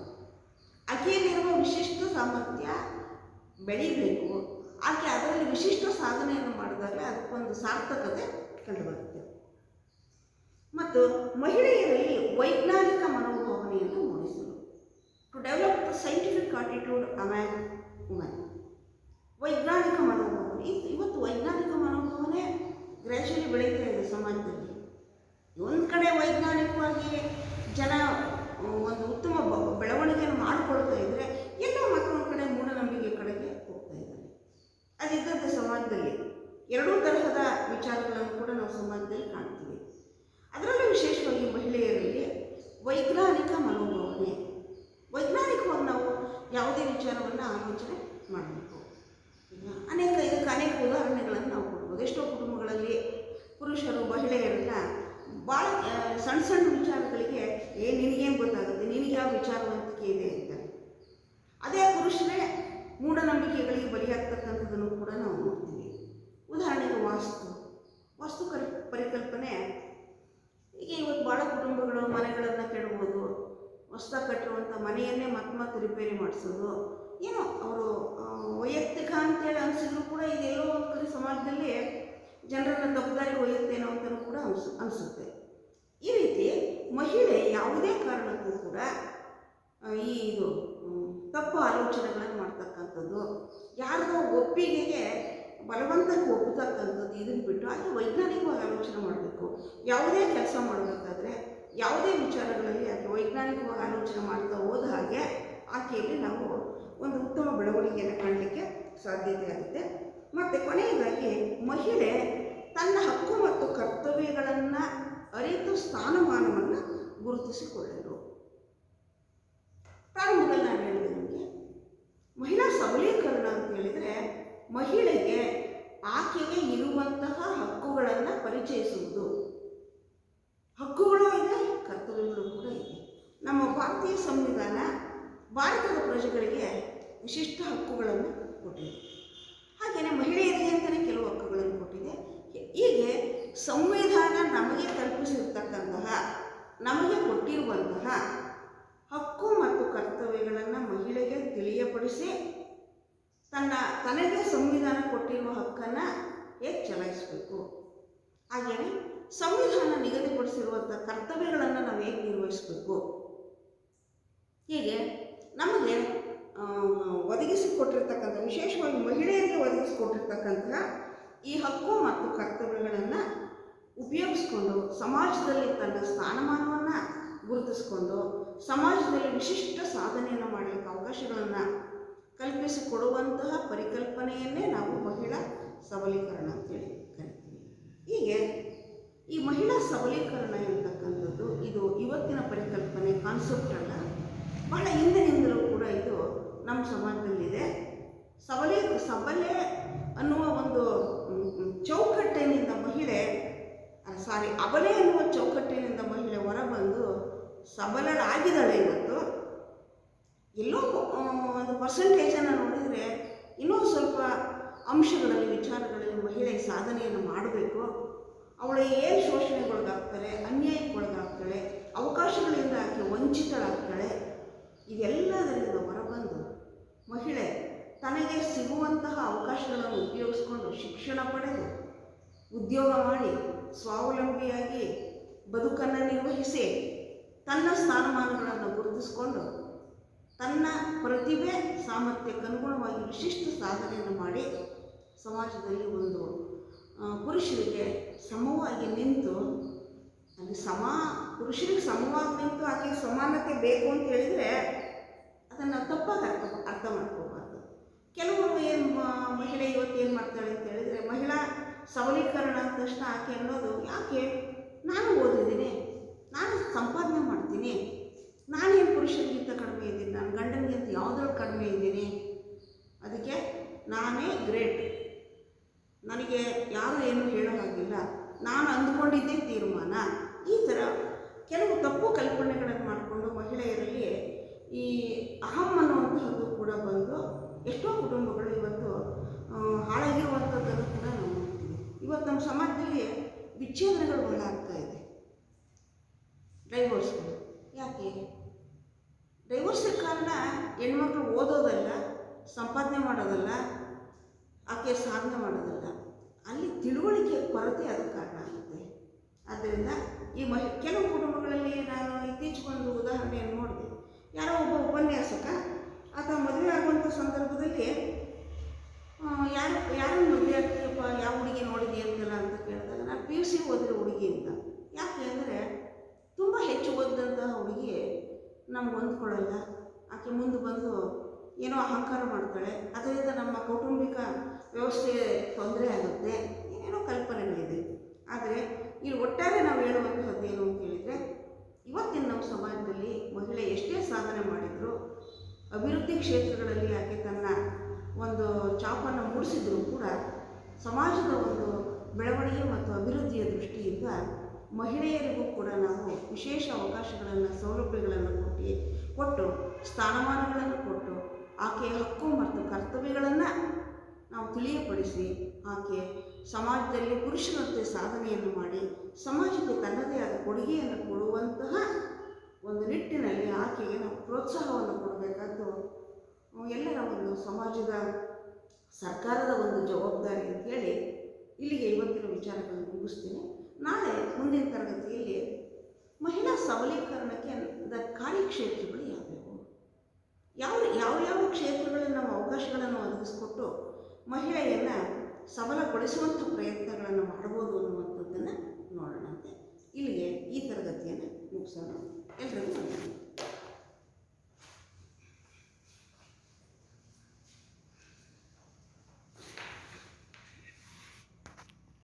ಆಕೆಯಲ್ಲಿರುವ ವಿಶಿಷ್ಟ ಸಾಮರ್ಥ್ಯ ಬೆಳೀಬೇಕು. ಆಕೆ ಅದರಲ್ಲಿ ವಿಶಿಷ್ಟ ಸಾಧನೆಯನ್ನು ಮಾಡಿದಾಗ ಅದಕ್ಕೊಂದು ಸಾರ್ಥಕತೆ ಕಂಡುಬರುತ್ತೆ. ಮತ್ತು ಮಹಿಳೆಯರಲ್ಲಿ ವೈಜ್ಞಾನಿಕ ಮನೋಭಾವನೆಯನ್ನು ಮೂಡಿಸಲು, to develop the scientific attitude among women. ವೈಜ್ಞಾನಿಕ ಮನೋಭಾವನೆ, ಇವತ್ತು ವೈಜ್ಞಾನಿಕ ಮನೋಭಾವನೆ ಗ್ರ್ಯಾಜುಯಲಿ ಬೆಳೀತಾ ಇದೆ ಸಮಾಜದಲ್ಲಿ. ಒಂದು ಕಡೆ ವೈಜ್ಞಾನಿಕವಾಗಿ ಜನ ಒಂದು ಉತ್ತಮ ಬೆಳವಣಿಗೆಯನ್ನು ಮಾಡಿಕೊಳ್ತಾ ಇದ್ದರೆ, ಎಲ್ಲೋ ಮತ್ತೊಂದು ಕಡೆ ಮೂಢನಂಬಿಕೆ ಕಡೆಗೆ ಹೋಗ್ತಾ ಇದ್ದಾರೆ. ಅದಿದ್ದದ್ದು ಸಮಾಜದಲ್ಲಿ ಎರಡೂ ತರಹದ ವಿಚಾರಗಳನ್ನು ಕೂಡ ನಾವು ಸಮಾಜದಲ್ಲಿ ಕಾಣ್ತೀವಿ. ಅದರಲ್ಲೂ ವಿಶೇಷವಾಗಿ ಮಹಿಳೆಯರಲ್ಲಿ ವೈಜ್ಞಾನಿಕ ಮನೋಭಾವನೆ, ವೈಜ್ಞಾನಿಕವಾಗಿ ನಾವು ಯಾವುದೇ ವಿಚಾರವನ್ನು ಆಲೋಚನೆ ಮಾಡಬೇಕು. ಇದಕ್ಕೆ ಅನೇಕ ಉದಾಹರಣೆಗಳನ್ನು ನಾವು ಕೊಡ್ಬೋದು. ಎಷ್ಟೋ ಕುಟುಂಬಗಳಲ್ಲಿ ಪುರುಷರು ಮಹಿಳೆಯರನ್ನ ಭಾಳ ಸಣ್ಣ ಸಣ್ಣ ವಿಚಾರಗಳಿಗೆ ನಿನಗೇನು ಗೊತ್ತಾಗುತ್ತೆ, ನಿನಗೆ ಯಾವ ವಿಚಾರವಂತಿಕೆ ಇದೆ ಅಂತ. ಅದೇ ಪುರುಷರೇ ಮೂಢನಂಬಿಕೆಗಳಿಗೆ ಬಲಿಯಾಗ್ತಕ್ಕಂಥದ್ದನ್ನು ಕೂಡ ನಾವು ನೋಡ್ತೀವಿ. ಉದಾಹರಣೆಗೆ ವಾಸ್ತು ಪರಿಕಲ್ಪನೆ. ಈಗ ಇವತ್ತು ಭಾಳ ಕುಟುಂಬಗಳು ಮನೆಗಳನ್ನು ಕೆಡಬೋದು, ಹೊಸ್ದಾಗಿ ಕಟ್ಟಿರುವಂಥ ಮನೆಯನ್ನೇ ಮತ್ತೆ ರಿಪೇರಿ ಮಾಡಿಸೋದು, ಏನೋ ಅವರು ವೈಯಕ್ತಿಕ ಅಂತೇಳಿ ಅನಿಸಿದ್ರು ಕೂಡ ಇದೆಲ್ಲೋ ಒಂದು ಕಡೆ ಸಮಾಜದಲ್ಲಿ ಜನರನ್ನು ತಪ್ಪುದಾರಿಗೆ ಒಯ್ಯುತ್ತೇನೋ ಅಂತಲೂ ಕೂಡ ಅನಿಸುತ್ತೆ. ಈ ರೀತಿ ಮಹಿಳೆ ಯಾವುದೇ ಕಾರಣಕ್ಕೂ ಕೂಡ ಇದು ತಪ್ಪು ಆಲೋಚನೆಗಳನ್ನು ಮಾಡ್ತಕ್ಕಂಥದ್ದು, ಯಾರದೋ ಒಪ್ಪಿಗೆಗೆ ಬಲವಂತಕ್ಕೆ ಒಪ್ಪತಕ್ಕಂಥದ್ದು, ಇದನ್ನು ಬಿಟ್ಟು ಆಕೆ ವೈಜ್ಞಾನಿಕವಾಗಿ ಆಲೋಚನೆ ಮಾಡಬೇಕು. ಯಾವುದೇ ಕೆಲಸ ಮಾಡಬೇಕಾದ್ರೆ ಯಾವುದೇ ವಿಚಾರಗಳಲ್ಲಿ ಆಕೆ ವೈಜ್ಞಾನಿಕವಾಗಿ ಆಲೋಚನೆ ಮಾಡ್ತಾ ಹೋದ ಹಾಗೆ ಆಕೆಯಲ್ಲಿ ನಾವು ಒಂದು ಉತ್ತಮ ಬೆಳವಣಿಗೆಯನ್ನು ಕಾಣಲಿಕ್ಕೆ ಸಾಧ್ಯತೆ ಆಗುತ್ತೆ. ಮತ್ತು ಕೊನೆಯದಾಗಿ ಮಹಿಳೆ ತನ್ನ ಹಕ್ಕು ಮತ್ತು ಕರ್ತವ್ಯಗಳನ್ನು ಅರಿತು ಸ್ಥಾನಮಾನವನ್ನು ಗುರುತಿಸಿಕೊಳ್ಳಲು. ಪ್ರಾರಂಭದಲ್ಲಿ ನಾನು ಹೇಳಿದೆ ನಿಮಗೆ, ಮಹಿಳಾ ಸಬಲೀಕರಣ ಅಂತ ಹೇಳಿದರೆ ಮಹಿಳೆಗೆ ಆಕೆಗೆ ಇರುವಂತಹ ಹಕ್ಕುಗಳನ್ನು ಪರಿಚಯಿಸುವುದು. ಹಕ್ಕುಗಳು ಇದೆ, ಕರ್ತವ್ಯಗಳು ಕೂಡ ಇದೆ. ನಮ್ಮ ಭಾರತೀಯ ಸಂವಿಧಾನ ಭಾರತದ ಪ್ರಜೆಗಳಿಗೆ ವಿಶಿಷ್ಟ ಹಕ್ಕುಗಳನ್ನು ಕೊಟ್ಟಿದೆ. ಹಾಗೆಯೇ ಮಹಿಳೆಯರಿಗೆ ಅಂತಲೇ ಕೆಲವು ಹಕ್ಕುಗಳನ್ನು ಕೊಟ್ಟಿದೆ. ಹೀಗೆ ಸಂವಿಧಾನ ನಮಗೆ ಕಲ್ಪಿಸಿರ್ತಕ್ಕಂತಹ, ನಮಗೆ ಕೊಟ್ಟಿರುವಂತಹ ಹಕ್ಕು ಮತ್ತು ಕರ್ತವ್ಯಗಳನ್ನು ಮಹಿಳೆಗೆ ತಿಳಿಯಪಡಿಸಿ ತನಗೆ ಸಂವಿಧಾನ ಕೊಟ್ಟಿರುವ ಹಕ್ಕನ್ನು ಹೇಗೆ ಚಲಾಯಿಸಬೇಕು, ಹಾಗೆಯೇ ಸಂವಿಧಾನ ನಿಗದಿಪಡಿಸಿರುವಂಥ ಕರ್ತವ್ಯಗಳನ್ನು ನಾವು ಹೇಗೆ ನಿರ್ವಹಿಸಬೇಕು, ಹೀಗೆ ನಮಗೆ ಒದಗಿಸಿಕೊಟ್ಟಿರ್ತಕ್ಕಂಥ, ವಿಶೇಷವಾಗಿ ಮಹಿಳೆಯರಿಗೆ ಒದಗಿಸಿಕೊಟ್ಟಿರ್ತಕ್ಕಂತಹ ಈ ಹಕ್ಕು ಮತ್ತು ಕರ್ತವ್ಯಗಳನ್ನು ಉಪಯೋಗಿಸ್ಕೊಂಡು ಸಮಾಜದಲ್ಲಿ ತನ್ನ ಸ್ಥಾನಮಾನವನ್ನು ಗುರುತಿಸ್ಕೊಂಡು ಸಮಾಜದಲ್ಲಿ ವಿಶಿಷ್ಟ ಸಾಧನೆಯನ್ನು ಮಾಡಲಿಕ್ಕೆ ಅವಕಾಶಗಳನ್ನು ಕಲ್ಪಿಸಿಕೊಡುವಂತಹ ಪರಿಕಲ್ಪನೆಯನ್ನೇ ನಾವು ಮಹಿಳಾ ಸಬಲೀಕರಣ ಅಂತೇಳಿ ಕರಿತೀವಿ. ಹೀಗೆ ಈ ಮಹಿಳಾ ಸಬಲೀಕರಣ ಇರತಕ್ಕಂಥದ್ದು ಇದು ಇವತ್ತಿನ ಪರಿಕಲ್ಪನೆ, ಕಾನ್ಸೆಪ್ಟ್ ಅಲ್ಲ. ಬಹಳ ಹಿಂದಿನಿಂದಲೂ ಕೂಡ ಇದು ನಮ್ಮ ಸಮಾಜದಲ್ಲಿದೆ. ಸಬಲೆ ಅನ್ನುವ ಒಂದು ಚೌಕಟ್ಟಿನಿಂದ ಅಬಲೆ ಅನ್ನುವ ಚೌಕಟ್ಟಿನಿಂದ ಮಹಿಳೆ ಹೊರಬಂದು ಸಬಲಳಾಗಿದ್ದಾಳೆ. ಇವತ್ತು ಎಲ್ಲೋ ಒಂದು ಪರ್ಸೆಂಟೇಜನ್ನು ನೋಡಿದರೆ ಇನ್ನೂ ಸ್ವಲ್ಪ ಅಂಶಗಳಲ್ಲಿ, ವಿಚಾರಗಳಲ್ಲಿ ಮಹಿಳೆ ಸಾಧನೆಯನ್ನು ಮಾಡಬೇಕು. ಅವಳು ಏನು ಶೋಷಣೆಗೊಳಗಾಗ್ತಾಳೆ, ಅನ್ಯಾಯಕ್ಕೊಳಗಾಗ್ತಾಳೆ, ಅವಕಾಶಗಳಿಂದ ಆಕೆ ವಂಚಿತಳಾಗ್ತಾಳೆ. ಇದೆಲ್ಲದರಿಂದ ಹೊರಬಂದು ಮಹಿಳೆ ತನಗೆ ಸಿಗುವಂತಹ ಅವಕಾಶಗಳನ್ನು ಉಪಯೋಗಿಸ್ಕೊಂಡು ಶಿಕ್ಷಣ ಪಡೆದು ಉದ್ಯೋಗ ಮಾಡಿ ಸ್ವಾವಲಂಬಿಯಾಗಿ ಬದುಕನ್ನು ನಿರ್ವಹಿಸಿ ತನ್ನ ಸ್ಥಾನಮಾನಗಳನ್ನು ಗುರುತಿಸಿಕೊಂಡು ತನ್ನ ಪ್ರತಿಭೆ ಸಾಮರ್ಥ್ಯಕ್ಕನುಗುಣವಾಗಿ ವಿಶಿಷ್ಟ ಸಾಧನೆಯನ್ನು ಮಾಡಿ ಸಮಾಜದಲ್ಲಿ ಒಂದು ಪುರುಷರಿಗೆ ಸಮವಾಗಿ ನಿಂತು, ಅಲ್ಲಿ ಪುರುಷರಿಗೆ ಸಮವಾಗಿ ನಿಂತು ಆಕೆಗೆ ಸಮಾನತೆ ಬೇಕು ಅಂತ ಹೇಳಿದರೆ ಅದನ್ನು ತಪ್ಪಾಗಿ ಅರ್ಥ ಮಾಡ್ಕೋಬಾರ್ದು. ಕೆಲವರು ಮಹಿಳೆ ಇವತ್ತು ಏನು ಮಾಡ್ತಾಳೆ ಅಂತ ಹೇಳಿದರೆ, ಮಹಿಳಾ ಸಬಲೀಕರಣ ಅಂದ ತಕ್ಷಣ ಆಕೆ ಅನ್ನೋದು, ಯಾಕೆ ನಾನು ಓದಿದ್ದೀನಿ, ನಾನು ಸಂಪಾದನೆ ಮಾಡ್ತೀನಿ, ನಾನೇನು ಪುರುಷರಿಗಿಂತ ಕಡಿಮೆ ಇದ್ದೀನಿ, ನಾನು ಗಂಡನಿಗಿಂತ ಯಾವುದ್ರಲ್ಲಿ ಕಡಿಮೆ ಇದ್ದೀನಿ, ಅದಕ್ಕೆ ನಾನೇ ಗ್ರೇಟ್, ನನಗೆ ಯಾರು ಏನು ಹೇಳೋ ಹಾಗಿಲ್ಲ, ನಾನು ಅಂದ್ಕೊಂಡಿದ್ದೇ ತೀರ್ಮಾನ. ಈ ಥರ ಕೆಲವು ತಪ್ಪು ಕಲ್ಪನೆಗಳನ್ನು ಮಾಡಿಕೊಂಡು ಮಹಿಳೆಯರಲ್ಲಿ ಈ ಅಹಂ ಅನ್ನುವಂತಹದ್ದು ಕೂಡ ಬಂದು ಎಷ್ಟೋ ಕುಟುಂಬಗಳು ಇವತ್ತು ಹಾಳಾಗಿರುವಂಥದ್ದನ್ನು ಕೂಡ ನಾವು ನೋಡ್ತೀವಿ. ಇವತ್ತು ನಮ್ಮ ಸಮಾಜದಲ್ಲಿ ವಿಚ್ಛೇದನಗಳು ಬಹಳ ಆಗ್ತಾ ಇದೆ, ಡೈವೋರ್ಸ್ಗಳು. ಯಾಕೆ? ಡೈವೋರ್ಸಿಗೆ ಕಾರಣ ಹೆಣ್ಮಕ್ಳು ಓದೋದಲ್ಲ, ಸಂಪಾದನೆ ಮಾಡೋದಲ್ಲ, ಆಕೆ ಸಾಧನೆ ಮಾಡೋದಲ್ಲ, ಅಲ್ಲಿ ತಿಳುವಳಿಕೆ ಕೊರತೆ ಅದಕ್ಕೆ ಕಾರಣ ಆಗುತ್ತೆ. ಆದ್ದರಿಂದ ಈ ಕೆಲವು ಕುಟುಂಬಗಳಲ್ಲಿ ನಾನು ಇತ್ತೀಚೆಗೊಂದು ಉದಾಹರಣೆಯನ್ನು ನೋಡಿದೆ. ಯಾರೋ ಒಬ್ಬ ಉಪನ್ಯಾಸಕ ಆತ ಮದುವೆ ಆಗುವಂಥ ಸಂದರ್ಭದಲ್ಲಿ ಯಾರನ್ನು ಮದುವೆ ಆಗ್ತೀಯಪ್ಪ, ಯಾವ ಹುಡುಗಿ ನೋಡಿದೆ ಅಂತಲ್ಲ ಅಂತ ಕೇಳಿದಾಗ ನಾನು PUC ಓದಿರೋ ಹುಡುಗಿ ಅಂತ. ಯಾಕೆ ಅಂದರೆ ತುಂಬ ಹೆಚ್ಚು ಓದಿದಂತಹ ಹುಡುಗಿ ನಮ್ಗೆ ಹೊಂದ್ಕೊಳ್ಳಲ್ಲ, ಆಕೆ ಮುಂದೆ ಬಂದು ಏನೋ ಅಹಂಕಾರ ಮಾಡ್ತಾಳೆ, ಅದರಿಂದ ನಮ್ಮ ಕೌಟುಂಬಿಕ ವ್ಯವಸ್ಥೆಗೆ ತೊಂದರೆ ಆಗುತ್ತೆ, ಏನೇನೋ ಕಲ್ಪನೆಗಳಿದೆ. ಆದರೆ ಇಲ್ಲಿ ಒಟ್ಟಾರೆ ನಾವು ಹೇಳುವಂತಹದ್ದು ಏನು ಅಂತ ಹೇಳಿದರೆ, ಇವತ್ತಿನ ನಮ್ಮ ಸಮಾಜದಲ್ಲಿ ಮಹಿಳೆ ಎಷ್ಟೇ ಸಾಧನೆ ಮಾಡಿದರೂ, ಅಭಿವೃದ್ಧಿ ಕ್ಷೇತ್ರಗಳಲ್ಲಿ ಆಕೆ ತನ್ನ ಒಂದು ಚಾಪನ್ನು ಮೂಡಿಸಿದರೂ ಕೂಡ ಸಮಾಜದ ಒಂದು ಬೆಳವಣಿಗೆ ಮತ್ತು ಅಭಿವೃದ್ಧಿಯ ದೃಷ್ಟಿಯಿಂದ ಮಹಿಳೆಯರಿಗೂ ಕೂಡ ನಾವು ವಿಶೇಷ ಅವಕಾಶಗಳನ್ನು, ಸೌಲಭ್ಯಗಳನ್ನು ಕೊಟ್ಟು ಸ್ಥಾನಮಾನಗಳನ್ನು ಕೊಟ್ಟು ಆಕೆಯ ಹಕ್ಕು ಮತ್ತು ಕರ್ತವ್ಯಗಳನ್ನು ನಾವು ತಿಳಿಯಪಡಿಸಿ ಆಕೆ ಸಮಾಜದಲ್ಲಿ ಪುರುಷರಂತೆ ಸಾಧನೆಯನ್ನು ಮಾಡಿ ಸಮಾಜಕ್ಕೆ ತನ್ನದೇ ಆದ ಕೊಡುಗೆಯನ್ನು ಕೊಡುವಂತಹ ಒಂದು ನಿಟ್ಟಿನಲ್ಲಿ ಆಕೆಗೆ ನಾವು ಪ್ರೋತ್ಸಾಹವನ್ನು ಕೊಡಬೇಕಾದ್ದು ಎಲ್ಲರ ಒಂದು ಸಮಾಜದ ಸರ್ಕಾರದ ಒಂದು ಜವಾಬ್ದಾರಿ ಅಂತೇಳಿ ಇಲ್ಲಿಗೆ ಇವತ್ತಿನ ವಿಚಾರಗಳನ್ನು ಮುಗಿಸ್ತೀನಿ. ನಾಳೆ ಮುಂದಿನ ತರಗತಿಯಲ್ಲಿ ಮಹಿಳಾ ಸಬಲೀಕರಣಕ್ಕೆ ಕಾರ್ಯಕ್ಷೇತ್ರಗಳು ಯಾವ್ಯಾವು, ಯಾವ ಕ್ಷೇತ್ರಗಳಲ್ಲಿ ನಾವು ಅವಕಾಶಗಳನ್ನು ಒದಗಿಸ್ಕೊಟ್ಟು ಮಹಿಳೆಯನ್ನು ಸಬಲಗೊಳಿಸುವಂಥ ಪ್ರಯತ್ನಗಳನ್ನು ಮಾಡ್ಬೋದು ಅನ್ನುವಂಥದ್ದನ್ನು ನೋಡೋಣಂತೆ. ಇಲ್ಲಿಗೆ ಈ ತರಗತಿಯನ್ನು ಮುಗಿಸೋಣ. ಎಲ್ಲರಿಗೂ